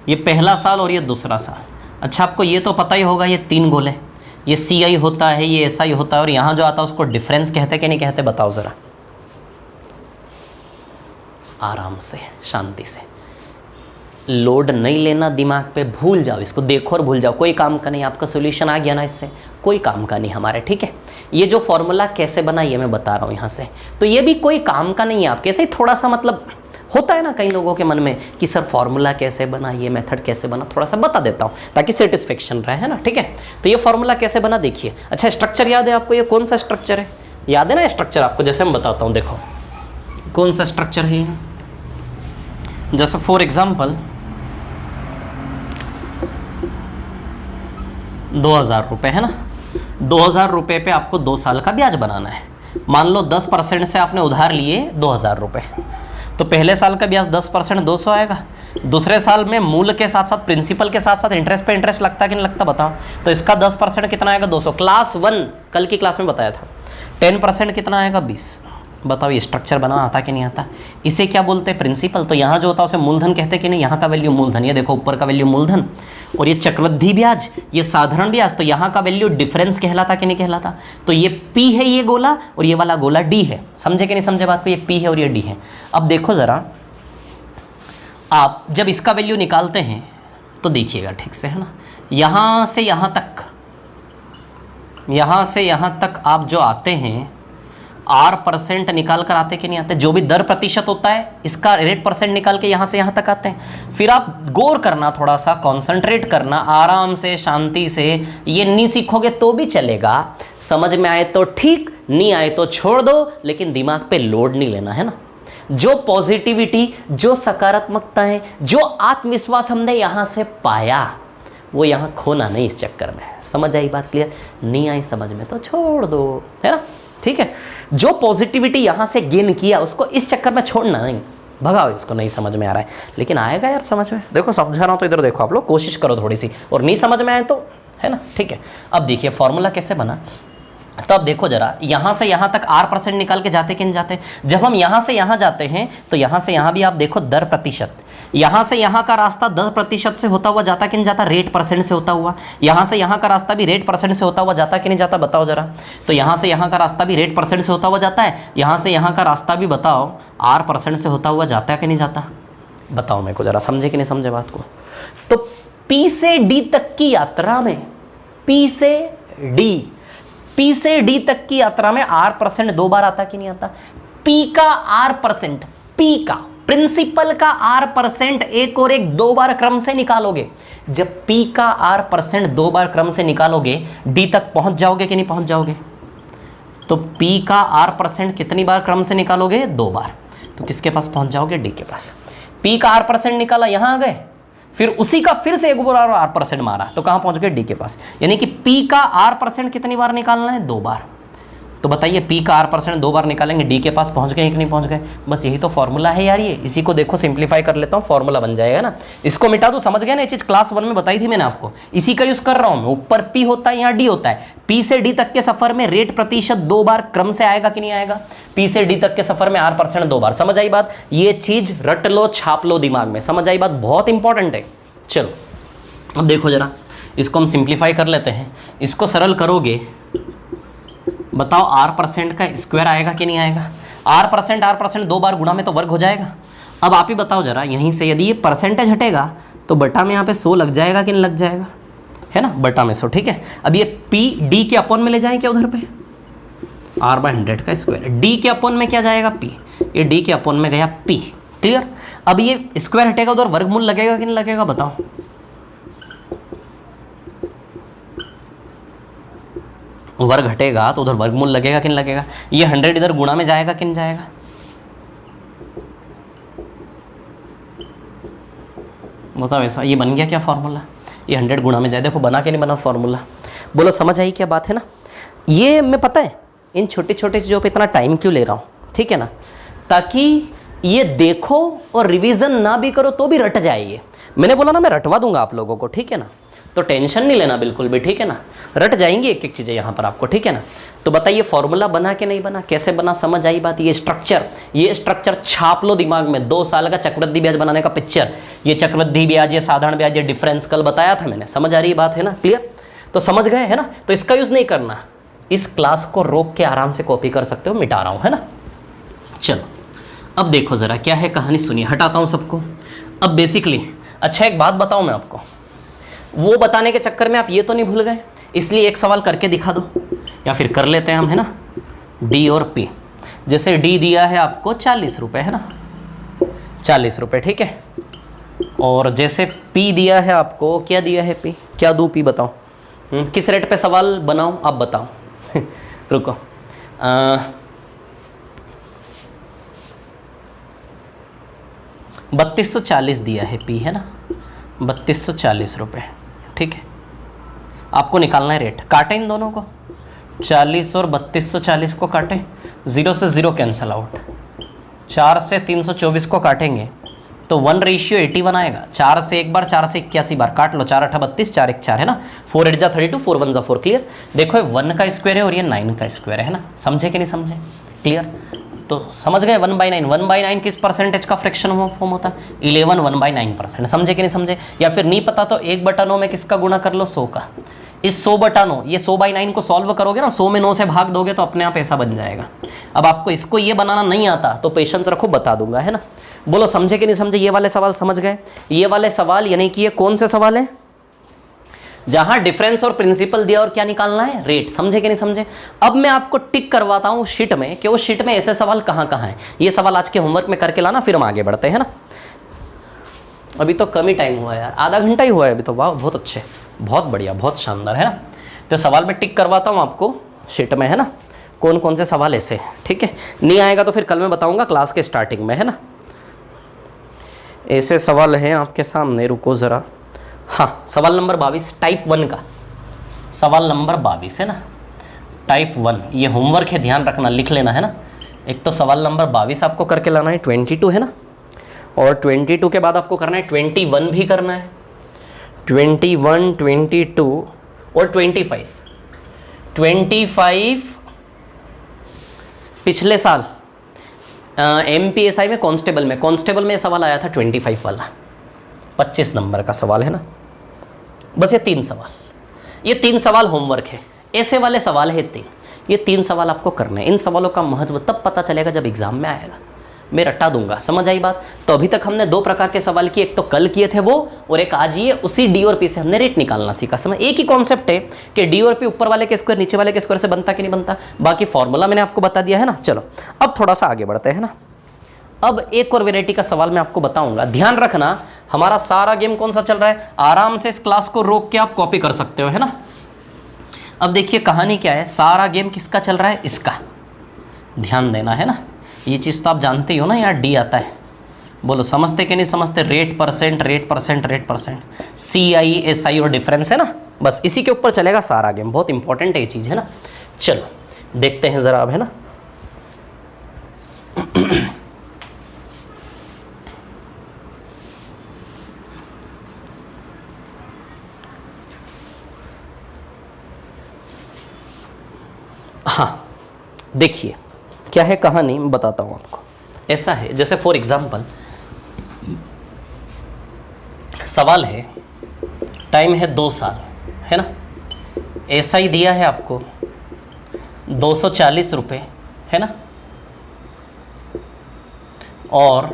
ये पहला साल और ये दूसरा साल। अच्छा आपको ये तो पता ही होगा, ये 3 गोले, ये CI होता है, ये SI होता है, और यहाँ जो आता है उसको डिफरेंस कहते कि नहीं कहते? बताओ ज़रा, आराम से शांति से, लोड नहीं लेना दिमाग पे, भूल जाओ इसको, देखो और भूल जाओ, कोई काम का नहीं। आपका सोल्यूशन आ गया ना इससे, कोई काम का नहीं हमारे, ठीक है। ये जो फॉर्मूला कैसे बना ये मैं बता रहा हूँ यहाँ से, तो ये भी कोई काम का नहीं है आपके। ऐसे ही थोड़ा सा मतलब होता है ना कई लोगों के मन में कि सर फॉर्मूला कैसे बना, ये मेथड कैसे बना, थोड़ा सा बता देता हूँ ताकि सेटिस्फेक्शन रहे, है ना, ठीक है। तो ये फॉर्मूला कैसे बना देखिए। अच्छा स्ट्रक्चर याद है आपको? ये कौन सा स्ट्रक्चर है? याद है ना स्ट्रक्चर आपको? जैसे मैं बताता हूँ, देखो कौन सा स्ट्रक्चर है। जैसे फॉर एग्जाम्पल 2000 रुपये है ना, 2000 रुपये पे आपको 2 साल का ब्याज बनाना है। मान लो 10% से आपने उधार लिए 2000 रुपये, तो पहले साल का ब्याज 10% 200 आएगा। दूसरे साल में मूल के साथ साथ प्रिंसिपल के साथ साथ इंटरेस्ट पे इंटरेस्ट लगता है कि नहीं लगता? बताओ। तो इसका 10% कितना आएगा? 200। क्लास 1 कल की क्लास में बताया था। 10% कितना आएगा? 20। बताओ ये स्ट्रक्चर बनाना आता कि नहीं आता? इसे क्या बोलते हैं? प्रिंसिपल। तो यहाँ जो होता है उसे मूलधन कहते कि नहीं? यहाँ का वैल्यू मूलधन, ये देखो ऊपर का वैल्यू मूलधन और ये चक्रवृद्धि ब्याज, ये साधारण ब्याज, तो यहाँ का वैल्यू डिफरेंस कहलाता कि नहीं कहलाता। तो ये P है ये गोला और ये वाला गोला D है। समझे कि नहीं समझे बात को, ये P है और ये D है। अब देखो ज़रा, आप जब इसका वैल्यू निकालते हैं तो देखिएगा ठीक से, है ना, यहाँ से यहाँ तक, यहाँ से यहाँ तक आप जो आते हैं R% निकाल कर आते कि नहीं आते, जो भी दर प्रतिशत होता है इसका रेट परसेंट निकाल के यहाँ से यहाँ तक आते हैं। फिर आप गौर करना, थोड़ा सा कंसंट्रेट करना, आराम से शांति से, ये नहीं सीखोगे तो भी चलेगा, समझ में आए तो ठीक, नहीं आए तो छोड़ दो, लेकिन दिमाग पे लोड नहीं लेना, है ना। जो पॉजिटिविटी, जो सकारात्मकता है, जो आत्मविश्वास हमने यहाँ से पाया, वो यहाँ खोना नहीं इस चक्कर में। समझ आई बात क्लियर? नहीं आई समझ में तो छोड़ दो, है ना, ठीक है। जो पॉजिटिविटी यहाँ से गेन किया उसको इस चक्कर में छोड़ना नहीं, भगाओ इसको, नहीं समझ में आ रहा है, लेकिन आएगा यार समझ में। देखो समझा रहा हूँ तो इधर देखो, आप लोग कोशिश करो थोड़ी सी, और नहीं समझ में आए तो, है ना, ठीक है। अब देखिए फॉर्मूला कैसे बना, तो अब देखो जरा, यहाँ से यहाँ तक R% निकाल के जाते कि नहीं जाते। जब हम यहाँ से यहाँ जाते हैं तो यहाँ से यहाँ भी आप देखो दर प्रतिशत, यहाँ से यहाँ का रास्ता 10% से होता हुआ जाता कि नहीं जाता, रेट परसेंट से होता हुआ। यहाँ से यहाँ का रास्ता भी रेट परसेंट से होता हुआ जाता कि नहीं जाता, बताओ जरा। तो यहाँ से यहाँ का रास्ता भी रेट परसेंट से होता हुआ जाता है, यहाँ से यहाँ का रास्ता भी बताओ R% से होता हुआ जाता है कि नहीं जाता, बताओ मेरे को जरा, समझे कि नहीं समझे बात को। तो P से D तक की यात्रा में, P से D तक की यात्रा में R% 2 बार आता कि नहीं आता। P का R%, P का प्रिंसिपल का R% एक और एक 2 बार क्रम से निकालोगे। जब P का R% 2 बार क्रम से निकालोगे, D तक पहुंच जाओगे कि नहीं पहुंच जाओगे। तो P का R% कितनी बार क्रम से निकालोगे, 2 बार, तो किसके पास पहुंच जाओगे, D के पास। P का R% निकाला, यहां आ गए, फिर उसी का फिर से एक बार R% मारा, तो कहां पहुंच गए, D के पास। यानी कि P का R% कितनी बार निकालना है, 2 बार। तो बताइए P का R% 2 बार निकालेंगे, D के पास पहुंच गए कि नहीं पहुंच गए। बस यही तो फॉर्मूला है यार, ये इसी को देखो सिंप्लीफाई कर लेता हूँ, फॉर्मूला बन जाएगा ना। इसको मिटा दो, समझ गए ना, ये चीज क्लास 1 में बताई थी मैंने आपको, इसी का यूज कर रहा हूं मैं। ऊपर P होता है, यहाँ D होता है। P से D तक के सफर में रेट प्रतिशत 2 बार क्रम से आएगा कि नहीं आएगा। P से D तक के सफर में R% 2 बार। समझ आई बात, ये चीज रट लो, छाप लो दिमाग में, समझ आई बात, बहुत इंपॉर्टेंट है। चलो अब देखो जरा, इसको हम सिंप्लीफाई कर लेते हैं। इसको सरल करोगे, बताओ R% का स्क्वायर आएगा कि नहीं आएगा। R% 2 बार गुणा में तो वर्ग हो जाएगा। अब आप ही बताओ जरा, यहीं से यदि ये परसेंटेज हटेगा तो बटा में यहाँ पे 100 लग जाएगा कि नहीं लग जाएगा, है ना, बटा में 100, ठीक है। अब ये P D के अपॉन में ले जाएं क्या उधर पे, R/100 का स्क्वायर, D के अपॉन में क्या जाएगा, P, ये D के अपॉन में गया P, क्लियर। अब ये स्क्वायर हटेगा उधर वर्गमूल लगेगा कि नहीं लगेगा, बताओ। वर्ग घटेगा तो उधर वर्गमूल लगेगा कि नहीं लगेगा। ये 100 इधर गुणा में जाएगा कि नहीं जाएगा, बताओ। ऐसा ये बन गया क्या फॉर्मूला, ये 100 गुणा में जाए, देखो बना के नहीं बना फॉर्मूला, बोलो समझ आई क्या बात है ना। ये मैं पता है इन छोटे छोटे चीज़ों पे इतना टाइम क्यों ले रहा हूँ, ठीक है ना, ताकि ये देखो और रिवीजन ना भी करो तो भी रट जाए। मैंने बोला ना मैं रटवा दूंगा आप लोगों को, ठीक है ना, तो टेंशन नहीं लेना बिल्कुल भी, ठीक है ना, रट जाएंगी एक एक चीज़ें यहाँ पर आपको, ठीक है ना। तो बताइए फॉर्मूला बना कि नहीं बना, कैसे बना, समझ आई बात। ये स्ट्रक्चर छाप लो दिमाग में। 2 साल का चक्रवृद्धि ब्याज बनाने का पिक्चर, ये चक्रवृद्धि ब्याज, ये साधारण ब्याज, ये डिफरेंस कल बताया था मैंने, समझ आ रही बात है ना, क्लियर। तो समझ गए है ना, तो इसका यूज़ नहीं करना, इस क्लास को रोक के आराम से कॉपी कर सकते हो, मिटा रहा हूँ, है ना। चलो अब देखो ज़रा क्या है कहानी, सुनिए, हटाता हूँ सबको। अब बेसिकली अच्छा एक बात बताऊँ मैं आपको, वो बताने के चक्कर में आप ये तो नहीं भूल गए, इसलिए एक सवाल करके दिखा दो, या फिर कर लेते हैं हम, है ना। D और P, जैसे D दिया है आपको 40 रुपये, है ना, 40 रुपये, ठीक है। और जैसे P दिया है आपको, क्या दिया है P, क्या दूँ P बताओ, किस रेट पे सवाल बनाऊँ आप बताओ रुको, 3240 दिया है P, है ना, 3240 रुपये, ठीक है। आपको निकालना है रेट, काटें इन दोनों को, 40 और 3240 को काटें, 0 से 0 कैंसिल आउट, 4 से 324 को काटेंगे तो 1:81 आएगा। 4 से एक बार, 4 से 81 बार काट लो, 4 8 32, 4 1 4, है ना, 4 8 32, 4 1 4, क्लियर। देखो ये 1 का स्क्वायर है और ये 9 का स्क्वायर है ना, समझे कि नहीं समझे, क्लियर। तो समझ गए 1/9, 1/9 किस परसेंटेज का फ्रैक्शन फॉर्म होता है? 11 1/9%। समझे कि नहीं समझे? या फिर नहीं पता तो 1/9 में किसका गुणा कर लो? 100 का। इस 100/9, ये 100/9 को सॉल्व करोगे ना, 100 में 9 से भाग दोगे तो अपने आप ऐसा बन जाएगा। अब आपको इसको ये बनाना नहीं आता तो पेशेंस रखो, बता दूंगा, है ना। बोलो समझे कि नहीं समझे? ये वाले सवाल समझ गए? ये वाले सवाल यानी कि ये कौन से सवाल है? जहां डिफरेंस और प्रिंसिपल दिया और क्या निकालना है? रेट। समझे कि नहीं समझे? अब मैं आपको टिक करवाता हूं शीट में कि वो शीट में ऐसे सवाल कहां कहां हैं। ये सवाल आज के होमवर्क में करके लाना, फिर हम आगे बढ़ते हैं ना। अभी तो कम ही टाइम हुआ है यार, आधा घंटा ही हुआ है अभी तो। वाह, बहुत अच्छे, बहुत बढ़िया, बहुत शानदार, है ना। तो सवाल में टिक करवाता हूं आपको शीट में, है ना, कौन कौन से सवाल ऐसे हैं। ठीक है, नहीं आएगा तो फिर कल मैं बताऊंगा क्लास के स्टार्टिंग में, है ना। ऐसे सवाल हैं आपके सामने, रुको ज़रा। हाँ, सवाल नंबर 22 टाइप 1 का, सवाल नंबर 22 है ना, टाइप 1। ये होमवर्क है, ध्यान रखना, लिख लेना, है ना। एक तो सवाल नंबर 22 आपको करके लाना है, 22 है ना, और 22 के बाद आपको करना है 21 भी करना है, 21, 22 और 25 पिछले साल MPSI में कांस्टेबल में सवाल आया था 25 वाला, 25 नंबर का सवाल, है ना। बस ये 3 सवाल, ये 3 सवाल होमवर्क है। ऐसे वाले सवाल है 3, ये 3 सवाल आपको करने हैं। इन सवालों का महत्व तब पता चलेगा जब एग्जाम में आएगा, मैं रटा दूंगा। समझ आई बात? तो अभी तक हमने 2 प्रकार के सवाल किए, एक तो कल किए थे वो, और एक आज ये। उसी डी और पी से हमने रेट निकालना सीखा। समझ, एक ही कॉन्सेप्ट है कि डी और पी ऊपर वाले के स्क्वायर नीचे वाले के स्क्वायर से बनता कि नहीं बनता। बाकी फॉर्मूला मैंने आपको बता दिया, है ना। चलो अब थोड़ा सा आगे बढ़ते हैं ना। अब एक और वेराइटी का सवाल मैं आपको बताऊंगा, ध्यान रखना। हमारा सारा गेम कौन सा चल रहा है? आराम से इस क्लास को रोक के आप कॉपी कर सकते हो, है ना। अब देखिए कहानी क्या है, सारा गेम किसका चल रहा है? इसका ध्यान देना, है ना। ये चीज़ तो आप जानते ही हो ना, यहाँ डी आता है। बोलो समझते कि नहीं समझते? रेट परसेंट, CI SI और डिफरेंस, है ना। बस इसी के ऊपर चलेगा सारा गेम, बहुत इंपॉर्टेंट है ये चीज़, है ना। चलो देखते हैं ज़रा अब, है ना। हाँ देखिए क्या है कहानी, मैं बताता हूँ आपको। ऐसा है जैसे फॉर एग्जाम्पल सवाल है, टाइम है 2 साल, है ना। SI दिया है आपको 240 रुपये, है ना, और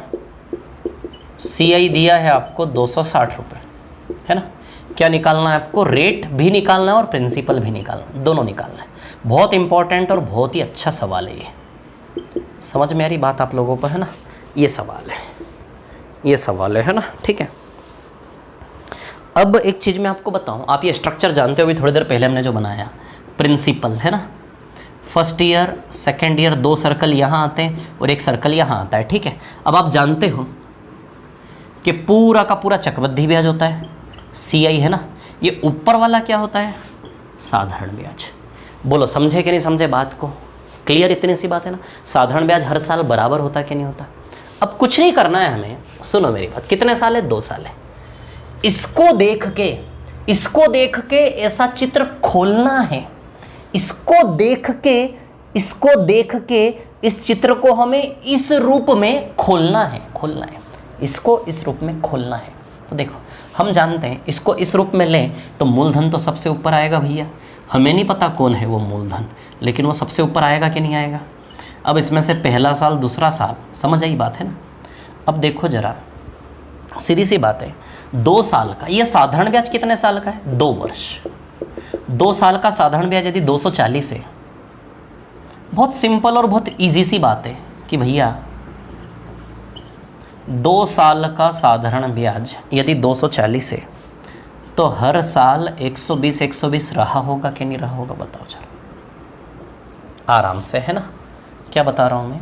CI दिया है आपको 260 रुपये, है ना। क्या निकालना है आपको? रेट भी निकालना है और प्रिंसिपल भी निकालना है, दोनों निकालना है। बहुत इंपॉर्टेंट और बहुत ही अच्छा सवाल है ये। समझ में आ रही बात आप लोगों पर, है ना। ये सवाल है, ये सवाल है ना, ठीक है। अब एक चीज़ मैं आपको बताऊं, आप ये स्ट्रक्चर जानते हो, अभी थोड़ी देर पहले हमने जो बनाया प्रिंसिपल, है ना। First year second year 2 circle यहाँ आते हैं और 1 सर्कल यहाँ आता है, ठीक है। अब आप जानते हो कि पूरा का पूरा चक्रवृद्धि ब्याज होता है, CI, है ना। ये ऊपर वाला क्या होता है? साधारण ब्याज। बोलो समझे कि नहीं समझे बात को? क्लियर? इतनी सी बात है ना। साधारण ब्याज हर साल बराबर होता है कि नहीं होता? अब कुछ नहीं करना है हमें, सुनो मेरी बात। कितने साल है? 2 साल है। इसको देख के ऐसा चित्र खोलना है। इसको देख के इस चित्र को हमें इस रूप में खोलना है। इसको इस रूप में खोलना है। तो देखो हम जानते हैं इसको इस रूप में लें तो मूलधन तो सबसे ऊपर आएगा भैया। हमें नहीं पता कौन है वो मूलधन, लेकिन वो सबसे ऊपर आएगा कि नहीं आएगा। अब इसमें से पहला साल दूसरा साल, समझ आई बात है ना। अब देखो जरा, सीधी सी बात है, 2 साल का ये साधारण ब्याज कितने साल का है? 2 वर्ष। 2 साल का साधारण ब्याज यदि 240 है, बहुत सिंपल और बहुत इजी सी बात है कि भैया 2 साल का साधारण ब्याज यदि 240 है तो हर साल 120 रहा होगा कि नहीं रहा होगा? बताओ जरा आराम से, है ना। क्या बता रहा हूं मैं?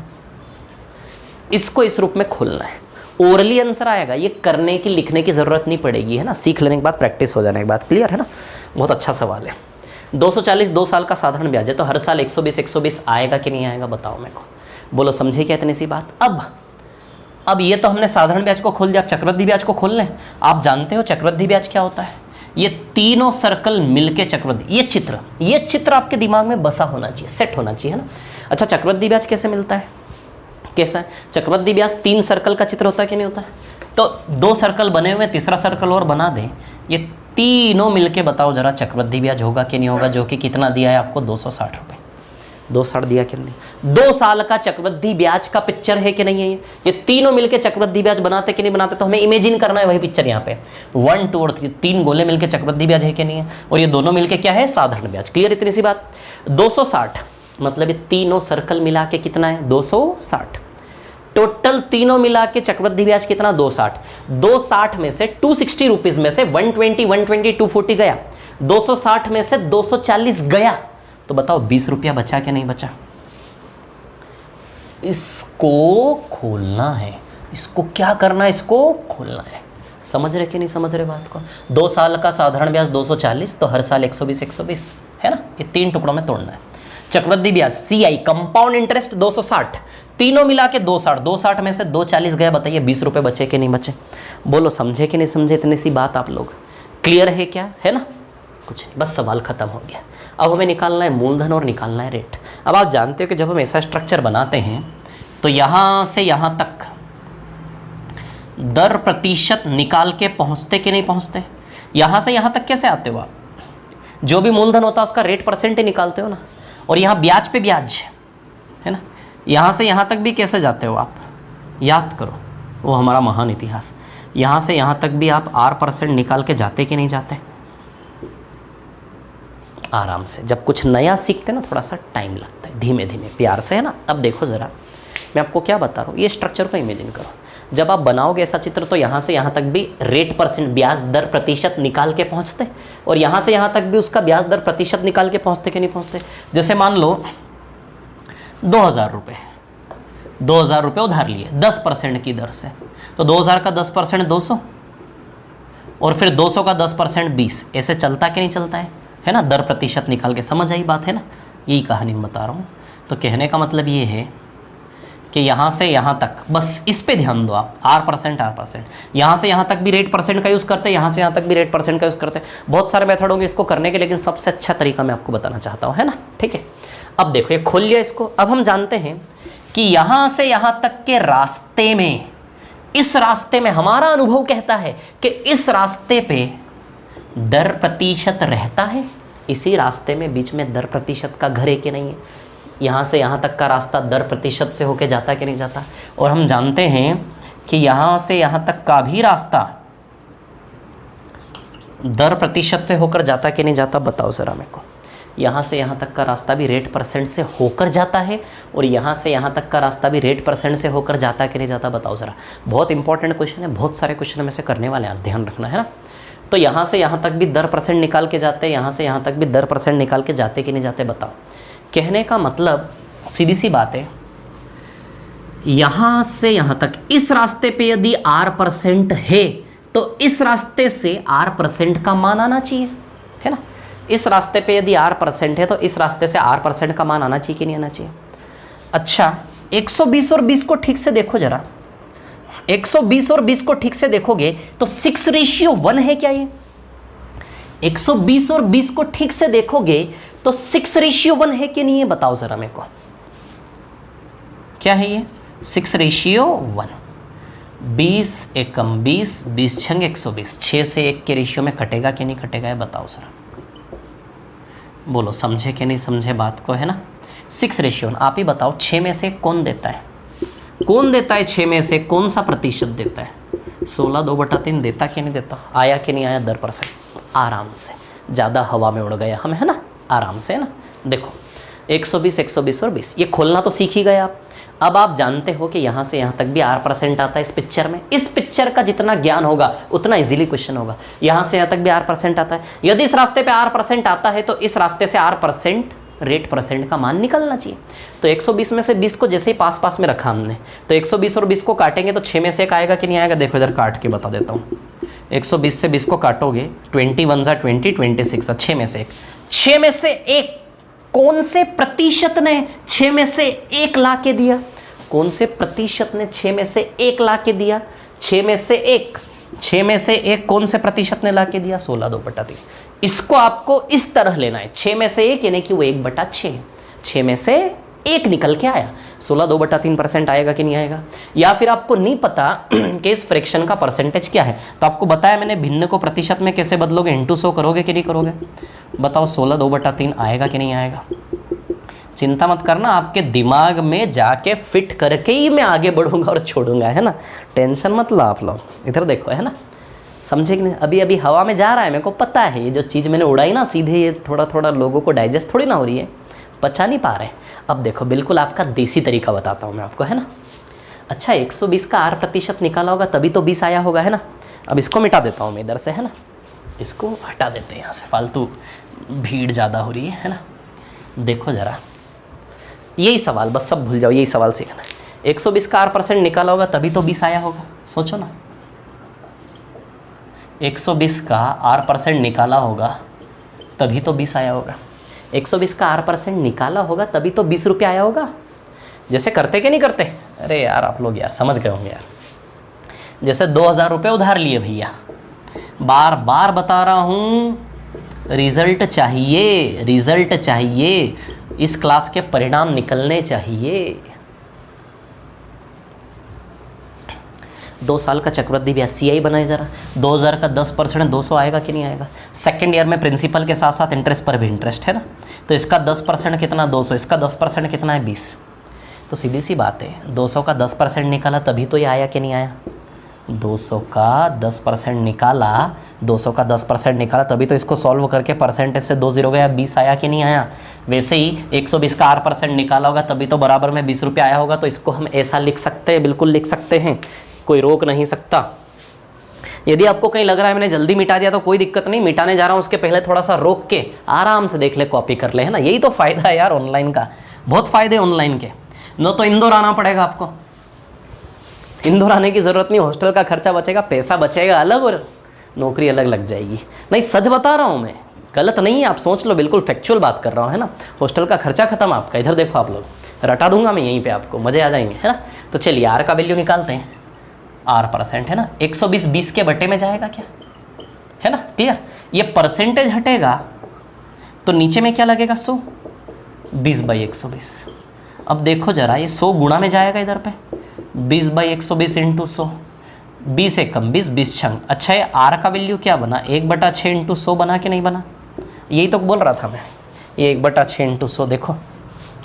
इसको इस रूप में खोलना है, ओरली आंसर आएगा। ये करने की लिखने की ज़रूरत नहीं पड़ेगी, है ना। सीख लेने के बाद, प्रैक्टिस हो जाने के बाद, क्लियर है ना। बहुत अच्छा सवाल है। 240 2 साल का साधारण ब्याज है तो हर साल 120 आएगा कि नहीं आएगा? बताओ मेरे को। बोलो समझे क्या इतनी सी बात? अब ये तो हमने साधारण ब्याज को खोल दिया, आप चक्रवृद्धि ब्याज को खोल लें। आप जानते हो चक्रवृद्धि ब्याज क्या होता है? ये तीनों सर्कल मिलके चक्रवृद्धि, ये चित्र आपके दिमाग में बसा होना चाहिए, सेट होना चाहिए, है ना। अच्छा चक्रवृद्धि ब्याज कैसे मिलता है? कैसा है? चक्रवृद्धि ब्याज 3 सर्कल का चित्र होता है कि नहीं होता है? तो 2 सर्कल बने हुए, तीसरा सर्कल और बना दें, ये तीनों मिलके बताओ जरा चक्रवृद्धि ब्याज होगा कि नहीं होगा, जो कि कितना दिया है आपको 260 रुपये। 260 दिया कि नहीं? 2 साल का चक्रवृद्धि ब्याज का पिक्चर है कि नहीं है? ये तीनों मिलके चक्रवृद्धि ब्याज बनाते कि नहीं बनाते? तो हमें इमेजिन करना है वही पिक्चर यहाँ पे 1 2 और 3 गोले मिलके चक्रवृद्धि ब्याज है कि नहीं है, और ये दोनों मिलके क्या है? साधारण ब्याज। क्लियर? इतनी सी बात। 260 मतलब ये तीनों सर्कल मिला के कितना है? 260। टोटल तीनों मिला के चक्रवृद्धि ब्याज कितना? 260। 260 में से 260 रुपीज में से 120 120 240 गया, 260 में से 240 गया, तो बताओ 20 रुपया बचा क्या नहीं बचा? इसको खोलना है, इसको क्या करना है? इसको खोलना है। समझ रहे कि नहीं समझ रहे बात को? 2 साल का साधारण ब्याज 240, तो हर साल 120 120 है ना, ये 3 टुकड़ों में तोड़ना है। चक्रवृद्धि ब्याज CI कंपाउंड इंटरेस्ट 260, तीनों मिला के 260, 260 में से 240 गया, बताइए 20 रुपए बचे कि नहीं बचे? बोलो समझे कि नहीं समझे? इतनी सी बात आप लोग क्लियर है क्या? है ना? कुछ नहीं, बस सवाल खत्म हो गया। अब हमें निकालना है मूलधन और निकालना है रेट। अब आप जानते हो कि जब हम ऐसा स्ट्रक्चर बनाते हैं तो यहाँ से यहाँ तक दर प्रतिशत निकाल के पहुँचते कि नहीं पहुँचते? यहाँ से यहाँ तक कैसे आते हो आप? जो भी मूलधन होता है उसका रेट परसेंट ही निकालते हो ना, और यहाँ ब्याज पे ब्याज है ना। यहाँ से यहाँ तक भी कैसे जाते हो आप? याद करो वो हमारा महान इतिहास। यहाँ से यहाँ तक भी आप R% निकाल के जाते कि नहीं जाते? आराम से। जब कुछ नया सीखते ना थोड़ा सा टाइम लगता है, धीमे धीमे प्यार से, है ना। अब देखो ज़रा मैं आपको क्या बता रहा हूँ, ये स्ट्रक्चर को इमेजिन करो। जब आप बनाओगे ऐसा चित्र तो यहाँ से यहाँ तक भी रेट परसेंट ब्याज दर प्रतिशत निकाल के पहुँचते, और यहाँ से यहाँ तक भी उसका ब्याज दर प्रतिशत निकाल के पहुँचते कि नहीं पहुँचते? जैसे मान लो 2000 रुपये, 2000 रुपये उधार लिए 10% की दर से, तो 2000 का 10% 200, और फिर 200 का 10% 20, ऐसे चलता कि नहीं चलता है ना, दर प्रतिशत निकाल के। समझ आई बात है ना? यही कहानी मैं बता रहा हूँ। तो कहने का मतलब ये है कि यहाँ से यहाँ तक, बस इस पे ध्यान दो आप, R%, यहाँ से यहाँ तक भी रेट परसेंट का यूज़ करते हैं, यहाँ से यहाँ तक भी रेट परसेंट का यूज़ करते हैं। बहुत सारे मेथड होंगे इसको करने के, लेकिन सबसे अच्छा तरीका मैं आपको बताना चाहता हूँ, है ना। ठीक है, अब देखो ये खोल लिया इसको। अब हम जानते हैं कि यहाँ से यहाँ तक के रास्ते में, इस रास्ते में हमारा अनुभव कहता है कि इस रास्ते पे दर प्रतिशत रहता है। इसी रास्ते में बीच में दर प्रतिशत का घर है कि नहीं है? यहाँ से यहाँ तक का रास्ता दर प्रतिशत से होके जाता कि नहीं जाता? और हम जानते हैं कि यहाँ से यहाँ तक का भी रास्ता दर प्रतिशत से होकर जाता कि नहीं जाता? बताओ ज़रा मेरे को। यहाँ से यहाँ तक का रास्ता भी रेट परसेंट से होकर जाता है, और यहाँ से यहाँ तक का रास्ता भी रेट परसेंट से होकर जाता कि नहीं जाता? बताओ ज़रा। बहुत इंपॉर्टेंट क्वेश्चन है, बहुत सारे क्वेश्चन में से करने वाले हैं, आज ध्यान रखना, है ना। तो यहाँ से यहाँ तक भी दर परसेंट निकाल के जाते, यहाँ से यहाँ तक भी दर परसेंट निकाल के जाते कि नहीं जाते? बताओ। कहने का मतलब सीधी सी बात है, यहाँ से यहाँ तक इस रास्ते पे यदि R% है तो इस रास्ते से R% का मान आना चाहिए, है ना। इस रास्ते पे यदि R% है तो इस रास्ते से R% का मान आना चाहिए कि नहीं आना चाहिए? अच्छा, 120 और 20 को ठीक से देखो जरा। 120 और 20 को ठीक से देखोगे तो 6:1 है क्या ये? 120 और 20 को ठीक से देखोगे तो 6:1 है कि नहीं है? बताओ जरा मेरे को, क्या है ये? 6:1। 20 एकम 20, 20 छंग 120, 6 से 1 के रेशियो में कटेगा कि नहीं कटेगा? है बताओ जरा, बोलो समझे कि नहीं समझे बात को, है ना। 6:1, आप ही बताओ 6 में से कौन देता है? कौन देता है 6 में से? कौन सा प्रतिशत देता है? 16 2/3 देता कि नहीं देता? आया कि नहीं आया दर परसेंट? आराम से, ज़्यादा हवा में उड़ गया हम, है ना, आराम से, है ना। देखो 120 120 और 20, ये खोलना तो सीख ही गए आप। अब आप जानते हो कि यहाँ से यहाँ तक भी R% आता है इस पिक्चर में। इस पिक्चर का जितना ज्ञान होगा उतना इजीली क्वेश्चन होगा। यहाँ से यहाँ तक भी R% आता है, यदि इस रास्ते पे R% आता है तो इस रास्ते से R% रेट परसेंट का मान निकलना चाहिए। तो 120 में से 20 को जैसे ही पास पास में रखा हमने, तो 120 और 20 को काटेंगे तो 6 में से 1 आएगा कि नहीं आएगा? देखो इधर काट के बता देता हूँ। 120 से 20 को काटोगे, 21 20, 26, 6 में से 1। 6 में से 1 कौन से प्रतिशत ने 6 में से 1 ला के दिया? कौन से प्रतिशत ने 6 में से 1 ला के दिया? 6 में से 1, 6 में से 1 कौन से प्रतिशत ने ला के दिया? 16 2/3। इसको आपको इस तरह लेना है, 6 में से 1 यानी कि वो 1/6 है। 6 में से एक निकल के आया, 16/2/3% आएगा कि नहीं आएगा। या फिर आपको नहीं पता कि इस फ्रैक्शन का परसेंटेज क्या है, तो आपको बताया मैंने भिन्न को प्रतिशत में कैसे बदलोगे, इंटू 100 करोगे कि नहीं करोगे। बताओ 16/2/3 आएगा कि नहीं आएगा। चिंता मत करना, आपके दिमाग में जाके फिट करके ही मैं आगे बढ़ूंगा और छोड़ूंगा, है ना। टेंशन मत लो आप लोग। इधर देखो, है ना, समझे कि नहीं। अभी अभी हवा में जा रहा है, मेरे को पता है। ये जो चीज़ मैंने उड़ाई ना सीधे, ये थोड़ा थोड़ा लोगों को डाइजेस्ट थोड़ी ना हो रही है, पचा नहीं पा रहे। अब देखो बिल्कुल आपका देसी तरीका बताता हूँ मैं आपको, है ना। अच्छा 120 का R% निकाला होगा तभी तो 20 आया होगा, है ना। अब इसको मिटा देता हूँ मैं इधर से, है ना, इसको हटा देते हैं यहाँ से, फालतू भीड़ ज़्यादा हो रही है ना। देखो ज़रा, यही सवाल, बस सब भूल जाओ, यही सवाल सीखना है। 120 का R% निकाला होगा तभी तो 20 आया होगा, सोचो ना। 120 का R% निकाला होगा तभी तो 20 आया होगा। 120 का R% निकाला होगा तभी तो 20 रुपये आया होगा। जैसे करते कि नहीं करते, अरे यार आप लोग यार समझ गए होंगे यार। जैसे 2000 रुपये उधार लिए भैया, बार बार बता रहा हूँ, रिजल्ट चाहिए, रिजल्ट चाहिए, इस क्लास के परिणाम निकलने चाहिए। 2 साल का चक्रवृद्धि ब्याज CI बनाए जरा, 2000 का 10% 200 आएगा कि नहीं आएगा। सेकेंड ईयर में प्रिंसिपल के साथ साथ इंटरेस्ट पर भी इंटरेस्ट है ना, तो इसका 10% कितना 200, इसका 10% कितना है 20। तो सीधी सी बात है, 200 का 10% निकाला तभी तो ये आया कि नहीं आया। 200 का 10% निकाला, 200 का 10% निकाला तभी तो इसको सॉल्व करके परसेंटेज से 2 0 गया, 20 आया कि नहीं आया। वैसे ही 120 का R% निकाला होगा तभी तो बराबर में 20 रुपये आया होगा। तो इसको हम ऐसा लिख सकते हैं, बिल्कुल लिख सकते हैं, कोई रोक नहीं सकता। यदि आपको कहीं लग रहा है मैंने जल्दी मिटा दिया तो कोई दिक्कत नहीं, मिटाने जा रहा हूँ उसके पहले थोड़ा सा रोक के आराम से देख ले, कॉपी कर ले, है ना। यही तो फ़ायदा है यार ऑनलाइन का, बहुत फ़ायदे ऑनलाइन के। न तो इंदौर आना पड़ेगा आपको, इंदौर आने की ज़रूरत नहीं, हॉस्टल का खर्चा बचेगा, पैसा बचेगा अलग और नौकरी अलग लग जाएगी। नहीं सच बता रहा हूँ मैं, गलत नहीं है, आप सोच लो, बिल्कुल फैक्चुअल बात कर रहा हूँ, है ना। हॉस्टल का खर्चा खत्म आपका। इधर देखो आप लोग, रटा दूंगा मैं यहीं पे, आपको मज़े आ जाएंगे, है ना। तो चलिए R का वैल्यू निकालते हैं। R% है ना, 120 20 के बटे में जाएगा क्या, है ना, क्लियर। ये परसेंटेज हटेगा तो नीचे में क्या लगेगा 100, 20/120। अब देखो जरा, ये 100 गुणा में जाएगा इधर पे, 20/120 इंटू 100, 20 एक कम 20, 20 छंग। अच्छा ये R का वैल्यू क्या बना, 1/6 इंटू 100 बना कि नहीं बना। यही तो बोल रहा था मैं, ये 1/6 इंटू 100, देखो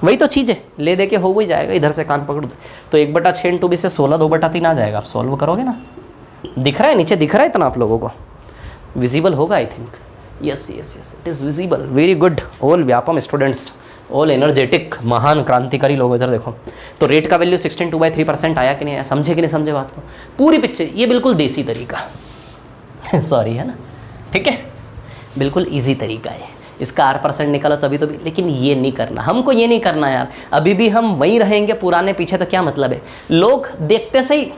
वही तो चीज़ है, ले दे के हो ही जाएगा। इधर से कान पकड़ दो तो 1/6 इंटू 20 से 16/2/3 आ जाएगा। आप सॉल्व करोगे ना, दिख रहा है नीचे, दिख रहा है इतना आप लोगों को, विजिबल होगा I think. Yes yes yes, it is visible, very good. All Vyapam students, all energetic, महान क्रांतिकारी लोग। इधर देखो, तो रेट का वैल्यू 16/2/3% आया कि नहीं आया, समझे कि नहीं समझे बात को, पूरी पिक्चर। ये बिल्कुल देसी तरीका सॉरी, है ना, ठीक है, बिल्कुल ईजी तरीका है। इसका R% निकालो तभी तो भी, लेकिन ये नहीं करना, हमको ये नहीं करना यार। अभी भी हम वहीं रहेंगे पुराने पीछे, तो क्या मतलब है। लोग देखते से ही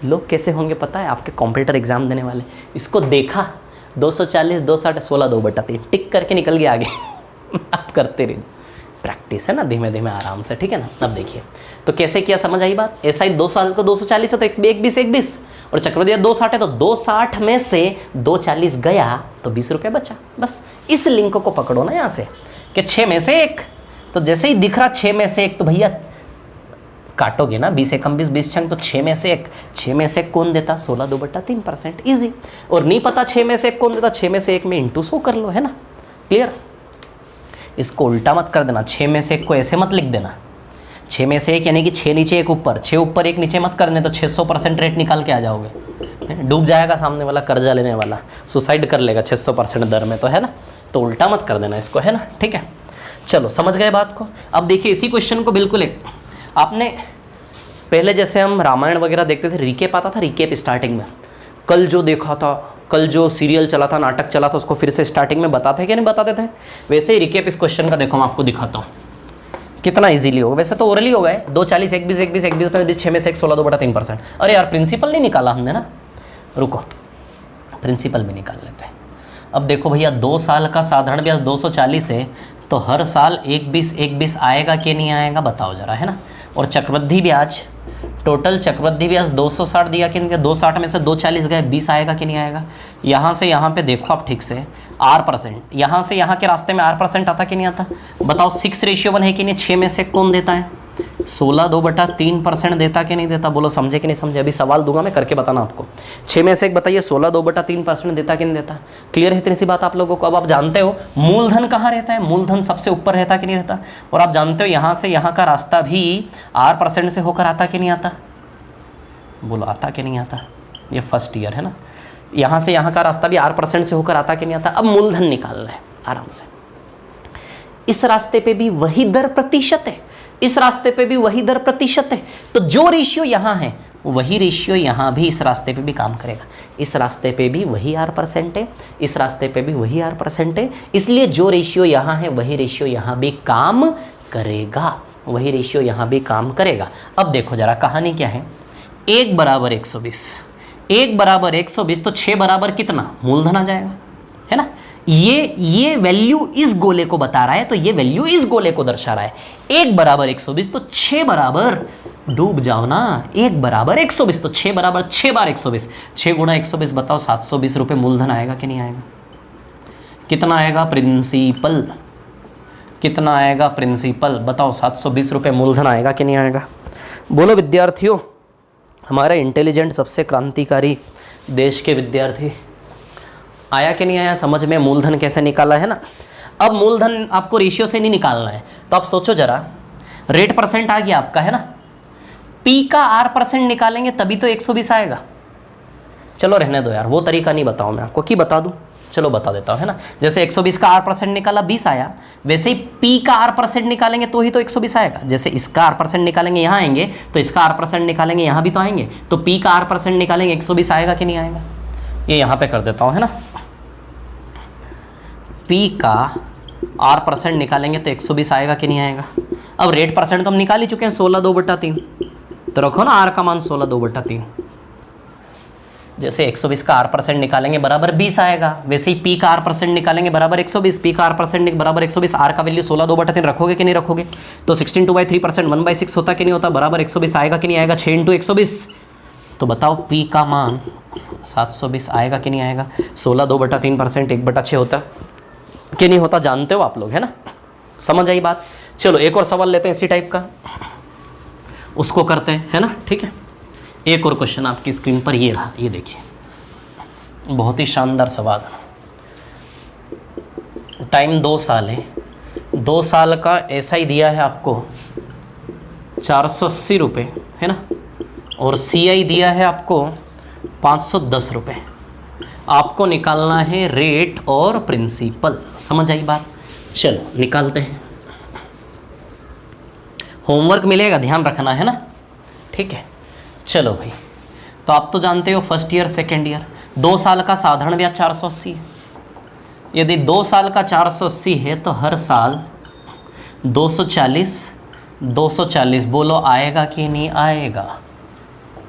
लोग कैसे होंगे पता है, आपके कंप्यूटर एग्जाम देने वाले, इसको देखा 240 260 16/2/3 टिक करके निकल गया आगे आप करते रहिए, प्रैक्टिस है ना, धीमे धीमे आराम से, ठीक है ना। अब देखिए तो कैसे किया, समझ आई बात। ऐसा ही 2 साल को 240 है तो 120 और चक्रवृद्धि 260 है तो 260 में से 240 गया तो 20 रुपये बचा। बस इस लिंक को पकड़ो ना यहाँ से कि 6 में से 1, तो जैसे ही दिख रहा 6 में से 1 तो भैया काटोगे ना, 20 एकम 20 20 छंग, तो 6 में से 1, 6 में से 1 कौन देता, 16/2/3%, ईजी। और नहीं पता 6 में से 1 कौन देता, 6 में से 1 में इंटू 100 कर लो, है ना, क्लियर। इसको उल्टा मत कर देना, 6 में से 1 को ऐसे मत लिख देना, 6 में से 1 यानी कि 6 नीचे 1 ऊपर, 6 ऊपर 1 नीचे मत करने, तो 600% रेट निकाल के आ जाओगे, डूब जाएगा सामने वाला, कर्जा लेने वाला सुसाइड कर लेगा 600% दर में, तो है ना। तो उल्टा मत कर देना इसको, है ना, ठीक है। चलो समझ गए बात को। अब देखिए इसी क्वेश्चन को बिल्कुल एक, आपने पहले जैसे हम रामायण वगैरह देखते थे, रिकेप आता था, रिकेप स्टार्टिंग में, कल जो देखा था, कल जो सीरियल चला था, नाटक चला था, उसको फिर से स्टार्टिंग में बताते कि नहीं बताते थे, वैसे ही रिकेप इस क्वेश्चन का देखो मैं आपको दिखाता हूँ कितना इजीली होगा। वैसे तो ओरली होगा, 240 1 20 1 20 1 20 20 6 में से 1 16/2/3%। अरे यार प्रिंसिपल नहीं निकाला हमने ना, रुको प्रिंसिपल भी निकाल लेते हैं। अब देखो भैया 2 साल का साधारण ब्याज 240 है, तो हर साल 1 20 1 20 आएगा कि नहीं आएगा बताओ जरा, है ना। और चक्रवृद्धि ब्याज टोटल चक्रवृद्धि ब्याज 260 दिया कि नहीं दिया, 260 में से 240 गए, 20 आएगा कि नहीं आएगा। यहाँ से यहाँ पे देखो आप ठीक से, R%, यहाँ से यहाँ के रास्ते में R% आता कि नहीं आता, बताओ। 6:1 है कि नहीं, 6 में से कौन देता है, 16/2/3% देता कि नहीं देता, बोलो समझे कि नहीं समझे। अभी सवाल दूंगा मैं, करके बताना आपको। 6 में से एक बताइए, 16/2/3% देता कि नहीं देता। क्लियर है इतनी सी बात आप लोगों को। अब आप जानते हो मूलधन कहाँ रहता है, मूलधन सबसे ऊपर रहता कि नहीं रहता। और आप जानते हो यहाँ से यहाँ का रास्ता भी R% से होकर आता कि नहीं आता, बोलो आता कि नहीं आता। ये फर्स्ट ईयर है ना, यहाँ से यहाँ का रास्ता भी R% से होकर आता कि नहीं आता। अब मूलधन निकालना है आराम से। इस रास्ते पे भी वही दर प्रतिशत है, इस रास्ते पे भी वही दर प्रतिशत है, तो जो रेशियो यहाँ है वही रेशियो यहाँ भी इस रास्ते पे भी काम करेगा। इस रास्ते पे भी वही R% है, इस रास्ते पे भी वही R% है, इसलिए जो रेशियो यहाँ है वही रेशियो यहाँ भी काम करेगा, वही रेशियो यहाँ भी काम करेगा। अब देखो जरा कहानी क्या है। 1 = 120, 1 = 120, तो 6 बराबर कितना, मूलधन आ जाएगा, है ना। ये वैल्यू इस गोले को बता रहा है, तो ये वैल्यू इस गोले को दर्शा रहा है। 1 = 120, तो 6 बराबर, डूब जाओ ना, 1 = 120, तो 6 बराबर 6 बार 120, 6 × 120 बताओ 720 रुपये मूलधन आएगा कि नहीं आएगा। कितना आएगा प्रिंसिपल, कितना आएगा प्रिंसिपल, बताओ 720 रुपये मूलधन आएगा कि नहीं आएगा। बोलो विद्यार्थियों, हमारा इंटेलिजेंट सबसे क्रांतिकारी देश के विद्यार्थी, आया कि नहीं आया समझ में मूलधन कैसे निकाला है ना। अब मूलधन आपको रेशियो से नहीं निकालना है, तो आप सोचो जरा, रेट % आ गया आपका, है ना। P का R% निकालेंगे तभी तो 120 आएगा। चलो रहने दो यार, वो तरीका नहीं बताऊँ मैं आपको, कि बता दूँ, चलो बता देता हूँ, है ना। जैसे 120 का R% निकाला 20 आया, वैसे ही P का R% निकालेंगे तो ही तो 120 आएगा। जैसे इसका R% निकालेंगे यहाँ आएंगे, तो इसका R% निकालेंगे यहाँ भी तो आएंगे, तो P का R% निकालेंगे 120 आएगा कि नहीं आएगा। ये यहाँ पे कर देता हूँ, है ना। P का R% निकालेंगे तो 120 आएगा कि नहीं आएगा। अब रेट % तो हम निकाल ही चुके हैं 16/2/3, तो रखो ना R का मान 16/2/3। जैसे 120 का R% निकालेंगे बराबर 20 आएगा, वैसे ही P का R% निकालेंगे बराबर 120, P का R% बराबर 120, R का वैल्यू 16/2/3 रखोगे कि नहीं रखोगे। तो 16/2/3% 1/6 होता कि नहीं होता, बराबर 120 आएगा कि नहीं आएगा। 6 × 120, तो बताओ P का मान 720 आएगा कि नहीं आएगा। 16/2/3% 1/6 होता कि नहीं होता, जानते हो आप लोग, है ना। समझ आई बात। चलो एक और सवाल लेते हैं इसी टाइप का, उसको करते हैं, है ना, ठीक है। एक और क्वेश्चन आपकी स्क्रीन पर ये रहा, ये देखिए, बहुत ही शानदार सवाल। टाइम 2 साल है, 2 साल का SI दिया है आपको 480 रुपये, है ना, और CI दिया है आपको 510 रुपये। आपको निकालना है रेट और प्रिंसिपल। समझ आई बात। चलो निकालते हैं, होमवर्क मिलेगा, ध्यान रखना, है ना, ठीक है। चलो भाई, तो आप तो जानते हो फर्स्ट ईयर सेकेंड ईयर, 2 साल का साधारण ब्याज 480 है। यदि 2 साल का 480 है तो हर साल 240 बोलो आएगा कि नहीं आएगा,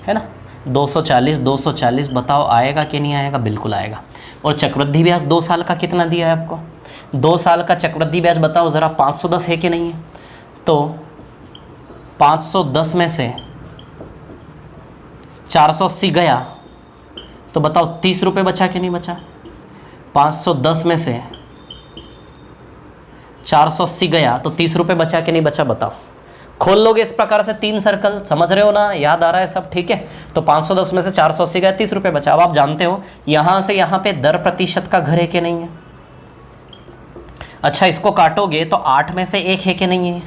है ना। 240 बताओ आएगा कि नहीं आएगा, बिल्कुल आएगा। और चक्रवृद्धि ब्याज 2 साल का कितना दिया है आपको, 2 साल का चक्रवृद्धि ब्याज बताओ ज़रा 510 है कि नहीं है। तो 510 में से 480 गया तो बताओ 30 रुपये बचा कि नहीं बचा। 510 में से 480 गया तो 30 रुपये बचा कि नहीं बचा, बताओ। खोल लोगे इस प्रकार से 3 सर्कल, समझ रहे हो ना, याद आ रहा है सब, ठीक है। तो 510 में से 480 गया, 30 रुपये बचा। अब आप जानते हो यहाँ से यहाँ पे दर प्रतिशत का घर है कि नहीं है। अच्छा इसको काटोगे तो 8 में से 1 है कि नहीं है।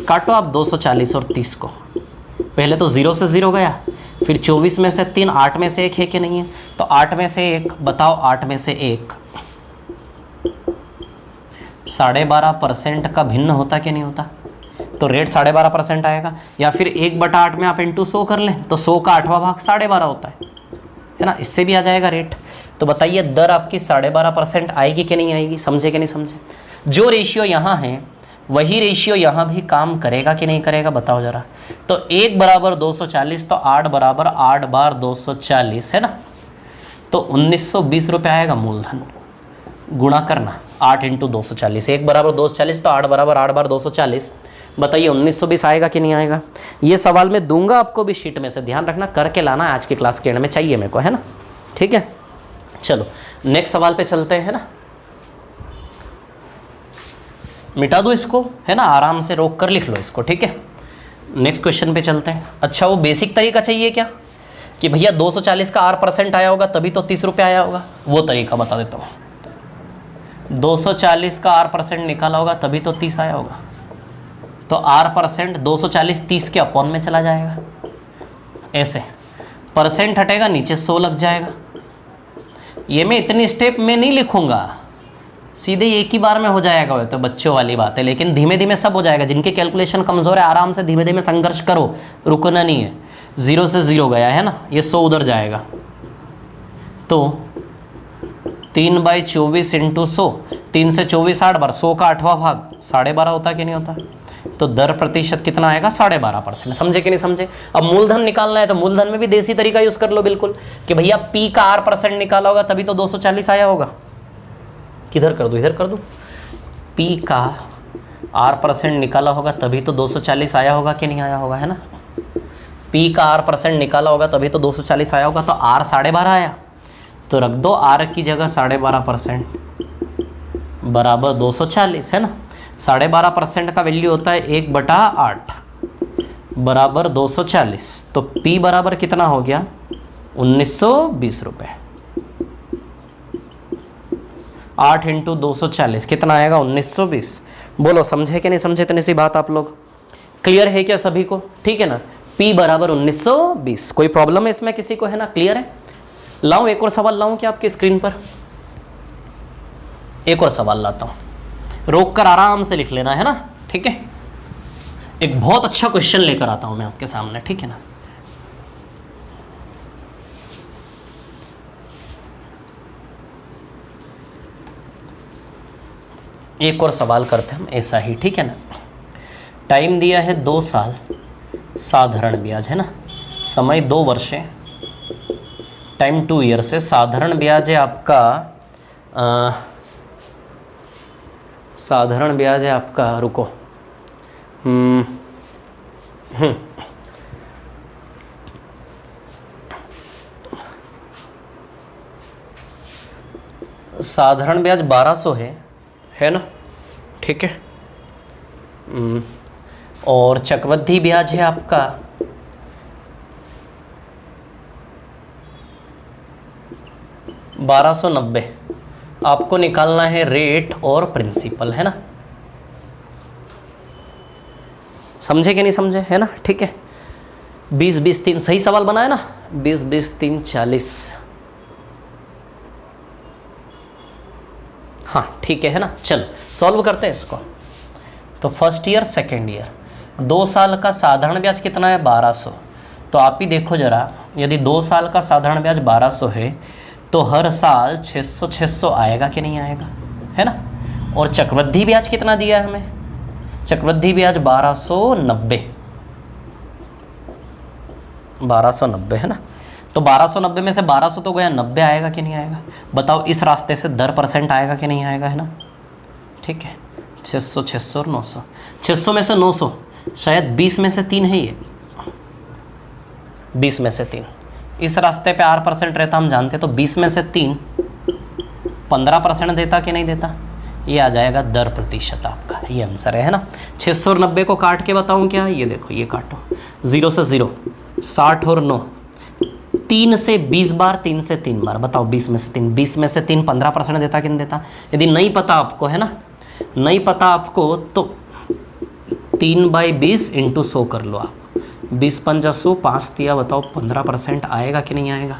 काटो आप 240 और 30 को, पहले तो 0 से 0 गया, फिर 24 में से 3, 8 में से 1 है कि नहीं है। तो 8 में से 1 बताओ, 8 में से 1 12.5% का भिन्न होता कि नहीं होता। तो रेट 12.5% आएगा। या फिर 1/8 में आप इंटू 100 कर लें तो 100 का 8वां भाग 12.5 होता है ना, इससे भी आ जाएगा रेट। तो बताइए दर आपकी 12.5% आएगी कि नहीं आएगी, समझे कि नहीं समझे। जो रेशियो यहाँ है वही रेशियो यहाँ भी काम करेगा कि नहीं करेगा, बताओ ज़रा। तो 1 = 240, तो 8 = 8 बार 240 है ना, तो 1920 रुपये आएगा मूलधन। गुणा करना 8 × 240, 1 = 240, तो 8 = 8 बार 240, बताइए 1920 आएगा कि नहीं आएगा? ये सवाल मैं दूंगा आपको भी शीट में से, ध्यान रखना, करके लाना आज की क्लास के एंड में, चाहिए मेरे को, है ना? ठीक है, चलो नेक्स्ट सवाल पे चलते हैं, है ना? मिटा दो इसको, है ना, आराम से रोक कर लिख लो इसको, ठीक है? नेक्स्ट क्वेश्चन पे चलते हैं। अच्छा, वो बेसिक तरीका चाहिए क्या कि भैया 240 का R% आया होगा तभी तो 30 रुपये आया होगा? वो तरीका बता देता हूँ। 240 का R% निकाला होगा तभी तो 30 आया होगा। तो R% 240 30 के अपॉन में चला जाएगा, ऐसे परसेंट हटेगा, नीचे 100 लग जाएगा। ये मैं इतनी स्टेप में नहीं लिखूंगा, सीधे एक ही बार में हो जाएगा। वो तो बच्चों वाली बात है, लेकिन धीमे धीमे सब हो जाएगा। जिनके कैलकुलेशन कमज़ोर है आराम से धीमे धीमे संघर्ष करो, रुकना नहीं है। 0 से 0 गया है ना, ये 100 उधर जाएगा। तो 3/24 इंटू 100, 3 से 24 8 बार, 100 का 8वां भाग 12.5 होता कि नहीं होता? तो दर प्रतिशत कितना आएगा? 12.5%। समझे कि नहीं समझे? अब मूलधन निकालना है तो मूलधन में भी देसी तरीका यूज़ कर लो बिल्कुल, कि भैया P का R% निकाला होगा तभी तो 240 आया होगा। किधर कर दूँ? इधर कर दूँ। P का R% निकाला होगा तभी तो 240 आया होगा कि नहीं आया होगा, है ना? P का R% निकाला होगा तभी तो 240 आया होगा। तो R 12.5 आया, तो रख दो R की जगह 12.5% बराबर 240, है ना? 12.5% का वैल्यू होता है 1/8 बराबर 240। तो P बराबर कितना हो गया? 1920 रुपये। 8 इंटू 240 कितना आएगा? 1920। बोलो समझे कि नहीं समझे? इतनी सी बात आप लोग क्लियर है क्या सभी को? ठीक है ना? P बराबर 1920। कोई प्रॉब्लम है इसमें किसी को, है ना? क्लियर है? लाऊं एक और सवाल लाऊं क्या आपकी स्क्रीन पर? एक और सवाल लाता हूं, रोक कर आराम से लिख लेना, है ना? ठीक है, एक बहुत अच्छा क्वेश्चन लेकर आता हूं मैं आपके सामने, ठीक है ना? एक और सवाल करते हैं हम ऐसा ही, ठीक है ना? टाइम दिया है 2 साल, साधारण ब्याज, है ना? समय 2 वर्ष है, टाइम 2 ईयर्स है। साधारण ब्याज है आपका साधारण ब्याज है आपका, रुको, साधारण ब्याज 1200 है ना? ठीक है। और चक्रवृद्धि ब्याज है आपका 1290। आपको निकालना है रेट और प्रिंसिपल, है ना? समझे कि नहीं समझे, है ना? ठीक है। 20 3 सही सवाल बना है ना? 20 3 40। हाँ ठीक है ना? चलो सॉल्व करते हैं इसको। तो फर्स्ट ईयर सेकेंड ईयर 2 साल का साधारण ब्याज कितना है? 1200। तो आप ही देखो जरा, यदि 2 साल का साधारण ब्याज 1200 है तो हर साल 600 आएगा कि नहीं आएगा, है ना? और चक्रवृद्धि ब्याज कितना दिया है हमें? चक्रवृद्धि ब्याज 1290 है ना? तो 1290 में से 1200 तो गया, 90 आएगा कि नहीं आएगा? बताओ इस रास्ते से दर % आएगा कि नहीं आएगा, है ना? ठीक है। 600 और 900, 600 में से 900 शायद 20 में से 3 है, ये 20 में से 3 इस रास्ते पे R% रहता, हम जानते तो 20 में से 3 15% देता कि नहीं देता? ये आ जाएगा दर प्रतिशत आपका, ये आंसर है ना? 600 और 90 को काट के बताऊं क्या? ये देखो, ये काटो, 0 से 0 60 और 9, 3 से 20 बार, 3 से 3 बार, बताओ 20 में से 3, 20 में से 3 15% देता कि नहीं देता? यदि नहीं पता आपको, है ना, नहीं पता आपको, तो 3/20 इंटू 100 कर लो आप। 20 5 100, 5 दिया, बताओ 15% आएगा कि नहीं आएगा?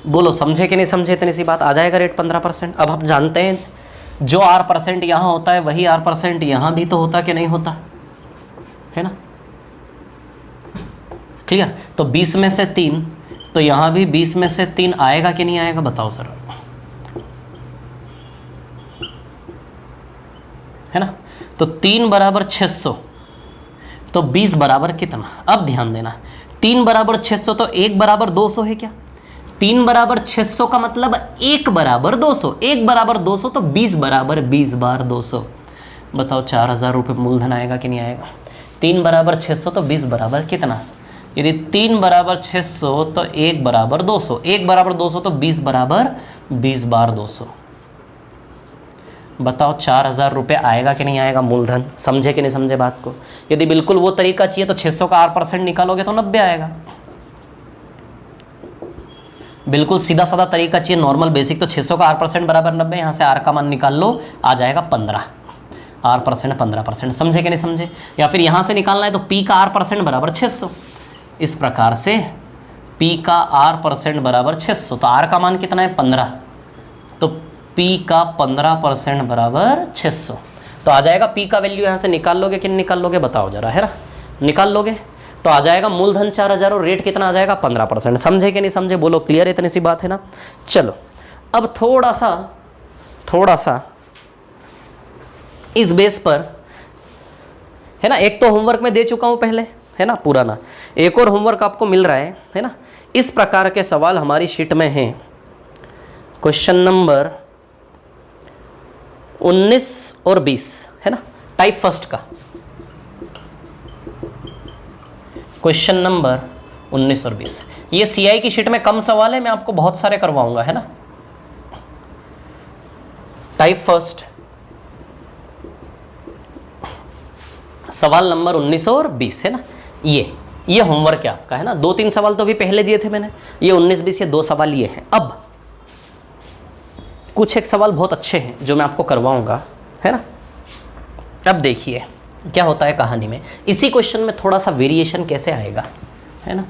बोलो समझे कि नहीं समझे? इतनी सी बात, आ जाएगा रेट 15%। अब हम जानते हैं जो R% यहाँ होता है वही R% यहाँ भी तो होता कि नहीं होता, है ना? क्लियर? तो 20 में से 3, तो यहाँ भी 20 में से 3 आएगा कि नहीं आएगा? बताओ सर, है ना? तो 3 बराबर 600, तो 20 बराबर कितना? अब ध्यान देना, 3 बराबर 600 तो 1 बराबर 200 है क्या? 3 बराबर 600 का मतलब 1 बराबर 200, 1 बराबर 200 तो 20 बराबर 20 बार 200। बताओ 4,000 रुपये मूलधन आएगा कि नहीं आएगा। 3 बराबर 600 तो 20 बराबर कितना, यदि 3 बराबर 600 तो 1 बराबर 200, 1 बराबर 200 तो 20 बराबर 20 बार 200। बताओ 4,000 रुपये आएगा कि नहीं आएगा मूलधन। समझे कि नहीं समझे बात को। यदि बिल्कुल वो तरीका चाहिए तो 600 का R% निकालोगे तो 90 आएगा। बिल्कुल सीधा साधा तरीका चाहिए, नॉर्मल बेसिक, तो 600 का R% बराबर 90, यहाँ से R का मान निकाल लो, आ जाएगा 15। R% 15%। समझे कि नहीं समझे। या फिर यहाँ से निकालना है तो P का R% बराबर 600। इस प्रकार से P का R% बराबर 600, तो R का मान कितना है 15, तो P का 15% बराबर 600। तो आ जाएगा P का वैल्यू यहाँ से निकाल लोगे कि नहीं निकाल लोगे, बताओ जरा, है ना। निकाल लोगे तो आ जाएगा मूलधन 4,000 और रेट कितना आ जाएगा 15%। समझे कि नहीं समझे, बोलो क्लियर, इतनी सी बात है ना। चलो अब थोड़ा सा इस बेस पर, है ना, एक तो होमवर्क में दे चुका हूं पहले, है ना, पुराना, एक और होमवर्क आपको मिल रहा है ना। इस प्रकार के सवाल हमारी शीट में हैं। क्वेश्चन नंबर 19 और 20, है ना, टाइप फर्स्ट का क्वेश्चन नंबर 19 और 20। ये सीआई की शीट में कम सवाल है, मैं आपको बहुत सारे करवाऊंगा, है ना। टाइप फर्स्ट सवाल नंबर 19 और 20, है ना। ये होमवर्क है आपका, है ना। 2-3 सवाल तो अभी पहले दिए थे मैंने, ये 19-20 ये 2 सवाल ये हैं। अब कुछ एक सवाल बहुत अच्छे हैं जो मैं आपको करवाऊंगा, है ना। अब देखिए क्या होता है कहानी में। इसी क्वेश्चन में थोड़ा सा वेरिएशन कैसे आएगा, है ना।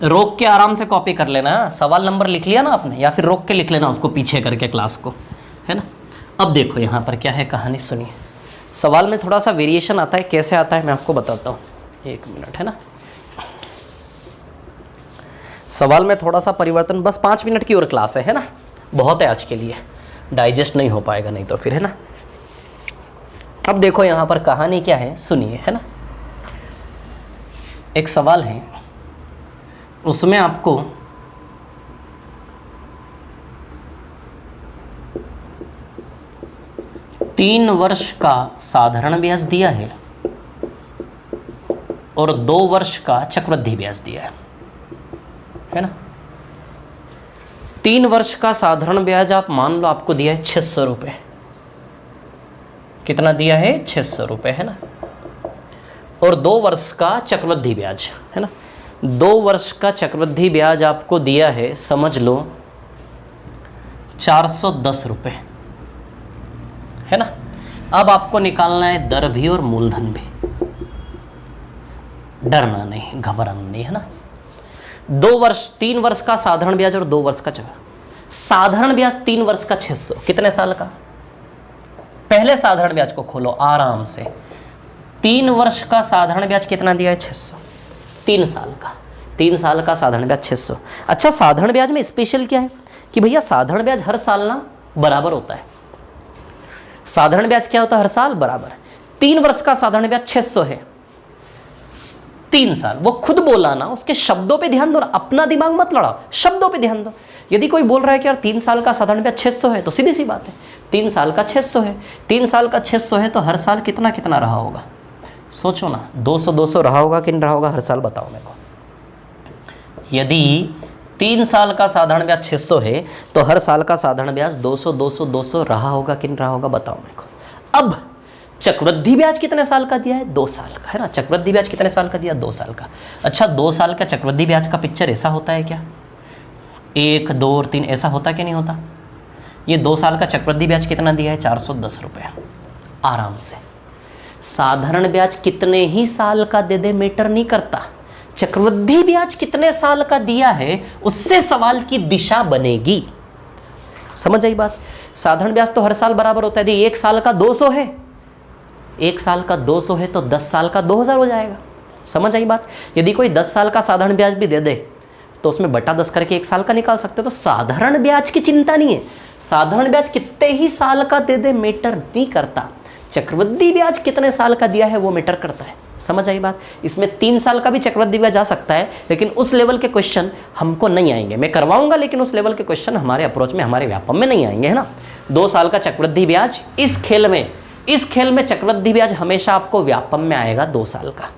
रोक के आराम से कॉपी कर लेना, सवाल नंबर लिख लिया ना आपने, या फिर रोक के लिख लेना उसको पीछे करके क्लास को, है ना। अब देखो यहाँ पर क्या है कहानी, सुनिए। सवाल में थोड़ा सा वेरिएशन आता है, कैसे आता है मैं आपको बताता हूँ, 1 मिनट, है ना। सवाल में थोड़ा सा परिवर्तन, बस 5 मिनट की और क्लास है ना, बहुत है आज के लिए, डाइजेस्ट नहीं हो पाएगा नहीं तो फिर, है ना। अब देखो यहाँ पर कहानी क्या है, सुनिए, है ना। एक सवाल है, उसमें आपको तीन वर्ष का साधारण ब्याज दिया है और 2 वर्ष का चक्रवृद्धि ब्याज दिया है ना। 3 वर्ष का साधारण ब्याज आप मान लो आपको दिया है 600 रुपये। कितना दिया है, 600 रुपये, है ना। और 2 वर्ष का चक्रवृद्धि ब्याज, है ना। 2 वर्ष का चक्रवृद्धि ब्याज आपको दिया है, समझ लो 410 रुपये, है ना। अब आपको निकालना है दर भी और मूलधन भी। डरना नहीं, घबराना नहीं, है ना। 3 वर्ष का साधारण ब्याज और 2 वर्ष का चक्रवृद्धि। साधारण ब्याज 3 वर्ष का 600, कितने साल का। पहले साधारण ब्याज को खोलो आराम से। 3 वर्ष का साधारण ब्याज कितना दिया है, 600। 3 साल का, 3 साल का साधारण ब्याज 600। अच्छा, साधारण ब्याज में स्पेशल क्या है कि भैया साधारण ब्याज हर साल ना बराबर होता है। साधारण ब्याज क्या होता है, हर साल बराबर। 3 वर्ष का साधारण ब्याज 600 है, 3 साल। वो खुद बोला ना, उसके शब्दों पे ध्यान दो ना, अपना दिमाग मत लड़ाओ, शब्दों पे ध्यान दो। यदि कोई बोल रहा है कि यार 3 साल का साधारण ब्याज 600 है, तो सीधी सी बात है 3 साल का 600 है। 3 साल का 600 है तो हर साल कितना कितना रहा होगा, सोचो ना। 200 रहा होगा कि नहीं रहा होगा हर साल, बताओ मेरे को। यदि 3 साल का साधारण ब्याज 600 है तो हर साल का साधारण ब्याज 200 रहा होगा कि नहीं रहा होगा, बताओ मेरे को। अब चक्रवृद्धि ब्याज कितने साल का दिया है, 2 साल का, है ना। चक्रवृद्धि ब्याज कितने साल का दिया, 2 साल का। अच्छा, 2 साल का चक्रवृद्धि ब्याज का पिक्चर ऐसा होता है क्या, 1, 2 और 3 ऐसा होता कि नहीं होता। ये 2 साल का चक्रवृद्धि ब्याज कितना दिया है, 410 रुपये। आराम से साधारण ब्याज कितने ही साल का दे दे मैटर नहीं करता, चक्रवृद्धि ब्याज कितने साल का दिया है उससे सवाल की दिशा बनेगी। समझ आई बात। साधारण ब्याज तो हर साल बराबर होता है। यदि 1 साल का 200 है, 1 साल का 200 है तो 10 साल का 2000 हो जाएगा। समझ आई बात। यदि कोई 10 साल का साधारण ब्याज भी दे दे तो उसमें बटा 10 करके 1 साल का निकाल सकते हो। तो साधारण ब्याज की चिंता नहीं है, साधारण ब्याज कितने ही साल का दे दे मैटर नहीं करता, चक्रवृद्धि ब्याज कितने साल का दिया है वो मैटर करता है। समझ आई बात। इसमें 3 साल का भी चक्रवृद्धि ब्याज आ सकता है, लेकिन उस लेवल के क्वेश्चन हमको नहीं आएंगे। मैं करवाऊंगा लेकिन उस लेवल के क्वेश्चन हमारे अप्रोच में, हमारे व्यापम में नहीं आएंगे, है ना। 2 साल का चक्रवृद्धि ब्याज इस खेल में चक्रवृद्धि ब्याज हमेशा आपको व्यापम में आएगा 2 साल का।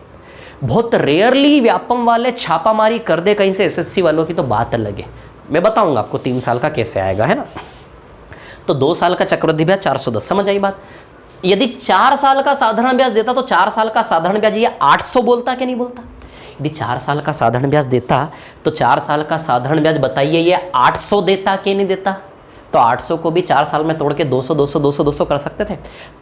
बहुत रेयरली व्यापम वाले छापामारी कर दे कहीं से एसएससी वालों की तो बात अलग है। मैं बताऊंगा आपको 3 साल का कैसे आएगा, है ना। तो 2 साल का चक्रवृद्धि ब्याज 410, समझ आई बात। यदि 4 साल का साधारण ब्याज देता तो 4 साल का साधारण ब्याज ये 800 बोलता कि नहीं बोलता। यदि 4 साल का साधारण ब्याज देता तो 4 साल का साधारण ब्याज बताइए ये 800 देता कि नहीं देता। तो 800 को भी 4 साल में तोड़ के 200 200 200 200 कर सकते थे।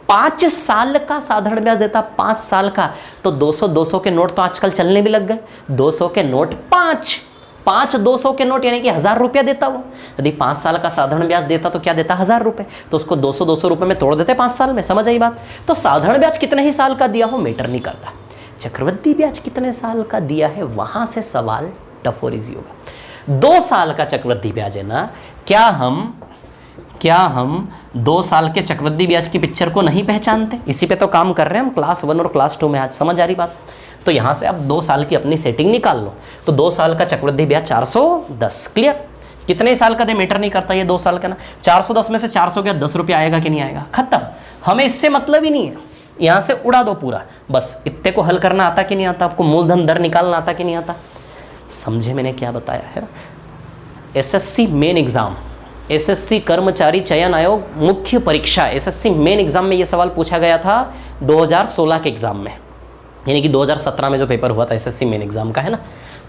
5 साल का साधारण ब्याज देता, 5 साल का, तो 200 200 के नोट तो आजकल चलने भी लग गए। 200 के नोट 5 200 के नोट यानी कि 1000 रुपया देता वो। यदि 5 साल का साधारण ब्याज देता तो क्या देता, 1000 रुपये। तो उसको 200 200 रुपये में तोड़ देते 5 साल में, समझ आई बात। तो साधारण ब्याज कितने ही साल का दिया हो मैटर नहीं करता, चक्रवृद्धि ब्याज कितने साल का दिया है वहां से सवाल टफ और इजी होगा। 2 साल का चक्रवृद्धि ब्याज है ना, क्या हम 2 साल के चक्रवृद्धि ब्याज की पिक्चर को नहीं पहचानते। इसी पे तो काम कर रहे हैं हम क्लास 1 और क्लास 2 में आज, समझ आ रही बात। तो यहाँ से आप 2 साल की अपनी सेटिंग निकाल लो। तो 2 साल का चक्रवृद्धि ब्याज 410, क्लियर। कितने साल का दे मैटर नहीं करता, ये 2 साल का ना। 410 में से 400 का 10 रुपया आएगा कि नहीं आएगा, खत्म। हमें इससे मतलब ही नहीं है, यहाँ से उड़ा दो पूरा। बस इतने को हल करना आता कि नहीं आता, आपको मूलधन दर निकालना आता कि नहीं आता। समझे मैंने क्या बताया है ना। एसएससी मेन एग्जाम, एसएससी कर्मचारी चयन आयोग मुख्य परीक्षा, एसएससी मेन एग्जाम में ये सवाल पूछा गया था 2016 के एग्जाम में, यानी कि 2017 में जो पेपर हुआ था एसएससी मेन एग्जाम का, है ना।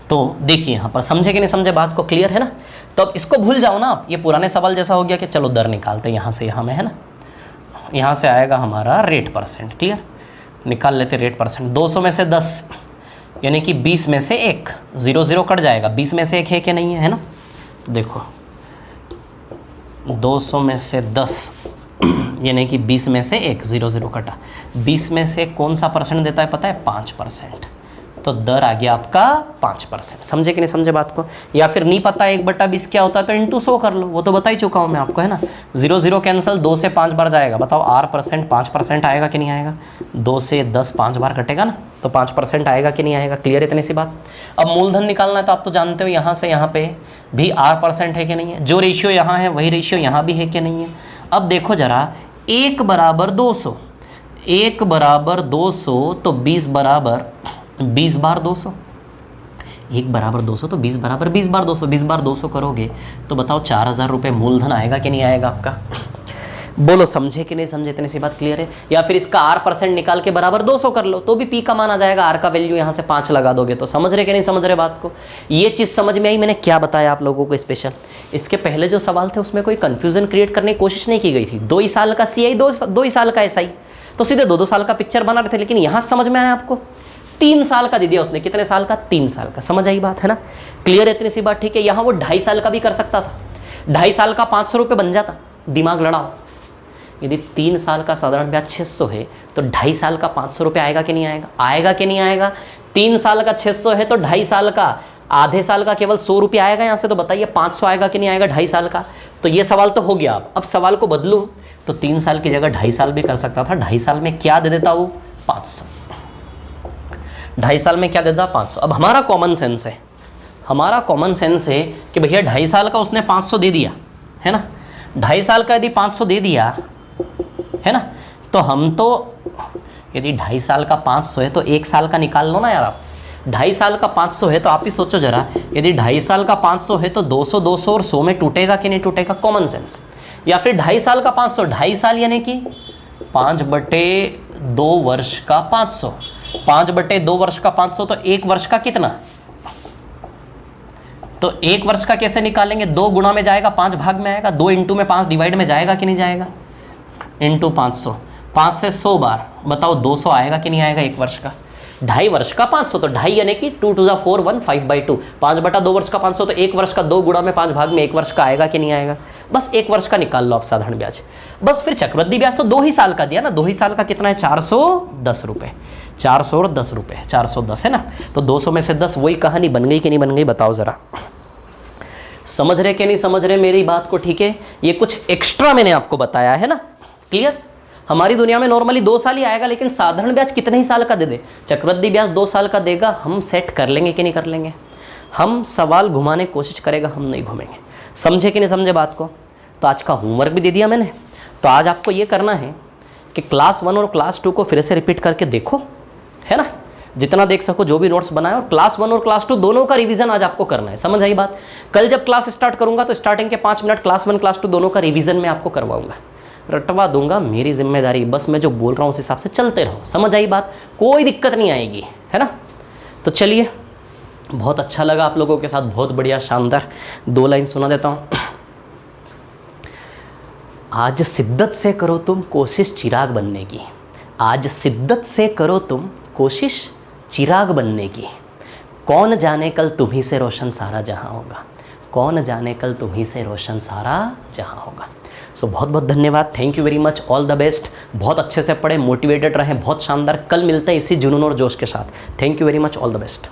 तो देखिए यहाँ पर समझे कि नहीं समझे बात को, क्लियर है ना। तो अब इसको भूल जाओ ना आप, ये पुराने सवाल जैसा हो गया कि चलो दर निकालते हैं यहाँ से यहाँ में, है ना। यहाँ से आएगा हमारा रेट परसेंट, क्लियर। निकाल लेते रेट परसेंट। 200 में से 10 यानी कि 20 में से 1, 0 0 कट जाएगा। 20 में से 1 है कि नहीं है ना। तो देखो 200 में से 10 यानी कि 20 में से 1, 0 0 कटा। 20 में से कौन सा परसेंट देता है पता है, 5%। तो दर आ गया आपका 5%। समझे कि नहीं समझे बात को। या फिर नहीं पता 1/20 क्या होता है तो इंटू 100 कर लो, वो तो बता ही चुका हूँ मैं आपको, है ना। 0 0 कैंसिल, 2 से 5 बार जाएगा। बताओ R% 5% आएगा कि नहीं आएगा। 2 से 10 5 बार कटेगा ना, तो 5% आएगा कि नहीं आएगा। क्लियर, इतनी सी बात। अब मूलधन निकालना है तो आप तो जानते हो यहाँ से यहाँ पे भी R% है कि नहीं है। जो रेशियो यहाँ है वही रेशियो यहाँ भी है कि नहीं है। अब देखो जरा, 1 बराबर 200, 1 बराबर 200 तो 20 बराबर 20 बार 200, 1 बराबर 200 तो 20 बराबर 20 बार 200, 20 बार 200 करोगे तो बताओ 4000 रुपये मूलधन आएगा कि नहीं आएगा आपका। बोलो समझे कि नहीं समझे, इतनी सी बात क्लियर है। या फिर इसका R% निकाल के बराबर 200 कर लो तो भी P का मान आ जाएगा। R का वैल्यू यहाँ से 5 लगा दोगे तो समझ रहे कि नहीं समझ रहे बात को। ये चीज़ समझ में आई, मैंने क्या बताया आप लोगों को स्पेशल। इसके पहले जो सवाल थे उसमें कोई कंफ्यूजन क्रिएट करने की कोशिश नहीं की गई थी। 2 ही साल का CI, 2 ही साल का SI, तो सीधे 2 साल का पिक्चर बना रहे थे। लेकिन यहाँ समझ में आया आपको, 3 साल का दे दिया उसने। कितने साल का, 3 साल का। समझ आई बात, है ना। क्लियर है, इतनी सी बात, ठीक है। यहाँ वो 2.5 साल का भी कर सकता था, 2.5 साल का 500 रुपये बन जाता। दिमाग लड़ाओ। यदि 3 साल का साधारण ब्याज 600 है तो 2.5 साल का 500 रुपये आएगा कि नहीं आएगा, आएगा कि नहीं आएगा। 3 साल का 600 है तो 2.5 साल का, आधे साल का केवल 100 रुपये आएगा यहाँ से। तो बताइए 500 आएगा कि नहीं आएगा 2.5 साल का। तो ये सवाल तो हो गया। अब सवाल को बदलूं तो 3 साल की जगह 2.5 साल भी कर सकता था। 2.5 साल में क्या दे देता वो, 500। 2.5 साल में क्या देता, 500। अब हमारा कॉमन सेंस है, हमारा कॉमन सेंस है कि भैया 2.5 साल का उसने 500 दे दिया, है ना। 2.5 साल का यदि 500 दे दिया, है ना, तो हम तो यदि 2.5 साल का 500 है तो 1 साल का निकाल लो ना यार आप। 2.5 साल का 500 है तो आप ही सोचो जरा, यदि 2.5 साल का 500 है तो 200 200 और 100 में टूटेगा कि नहीं टूटेगा, कॉमन सेंस। या फिर 2.5 साल का 500, 2.5 साल यानी कि 5/2 वर्ष का 500, 5/2 वर्ष का 500 तो 1 वर्ष का कितना। तो 1 वर्ष का कैसे निकालेंगे, 2 गुणा में जाएगा, 5 भाग में आएगा, 2 इंटू में 5 डिवाइड में जाएगा कि नहीं जाएगा, इंटू 500, 5 से 100 बार। बताओ 200 आएगा कि नहीं आएगा 1 वर्ष का। 2.5 वर्ष का 500 तो 2.5 यानी कि 2 2 4 1 5/2, 5/2 वर्ष का 500 तो 1 वर्ष का 2 गुणा में 5 भाग में 1 वर्ष का आएगा कि नहीं आएगा। बस 1 वर्ष का निकाल लो आप साधारण ब्याज। बस फिर चक्रवृद्धि ब्याज तो 2 ही साल का दिया ना, 2 ही साल का कितना है, 410 रुपये, 410 रुपये, 410 है ना। तो 200 में से 10, वही कहानी बन गई कि नहीं बन गई, बताओ जरा। समझ रहे कि नहीं समझ रहे मेरी बात को, ठीक है। ये कुछ एक्स्ट्रा मैंने आपको बताया है ना, क्लियर। हमारी दुनिया में नॉर्मली 2 साल ही आएगा, लेकिन साधारण ब्याज कितने ही साल का दे दे, चक्रवृद्धि ब्याज 2 साल का देगा, हम सेट कर लेंगे कि नहीं कर लेंगे? हम सवाल घुमाने की कोशिश करेगा, हम नहीं घूमेंगे। समझे कि नहीं समझे बात को? तो आज का होमवर्क भी दे दिया मैंने। तो आज आपको ये करना है कि क्लास 1 और क्लास 2 को फिर से रिपीट करके देखो, है ना, जितना देख सको, जो भी नोट्स बनाए, और क्लास 1 और क्लास 2 दोनों का रिवीजन आज आपको करना है। समझ आई बात? कल जब क्लास स्टार्ट करूंगा तो स्टार्टिंग के 5 मिनट क्लास 1 क्लास 2 दोनों का रिवीजन मैं आपको करवाऊंगा, रटवा दूंगा, मेरी जिम्मेदारी, बस मैं जो बोल रहा हूँ उस हिसाब से चलते रहो। समझ आई बात? कोई दिक्कत नहीं आएगी, है ना? तो चलिए, बहुत अच्छा लगा आप लोगों के साथ, बहुत बढ़िया, शानदार। 2 लाइन सुना देता हूँ। आज शिद्दत से करो तुम कोशिश चिराग बनने की, आज शिद्दत से करो तुम कोशिश चिराग बनने की, कौन जाने कल तुम्ही से रोशन सारा जहां होगा, कौन जाने कल तुम्ही से रोशन सारा जहां होगा। सो बहुत बहुत धन्यवाद, thank you very much, all the best. बहुत अच्छे से पढ़े, मोटिवेटेड रहें, बहुत शानदार। कल मिलते हैं इसी जुनून और जोश के साथ। Thank you very much, all the best.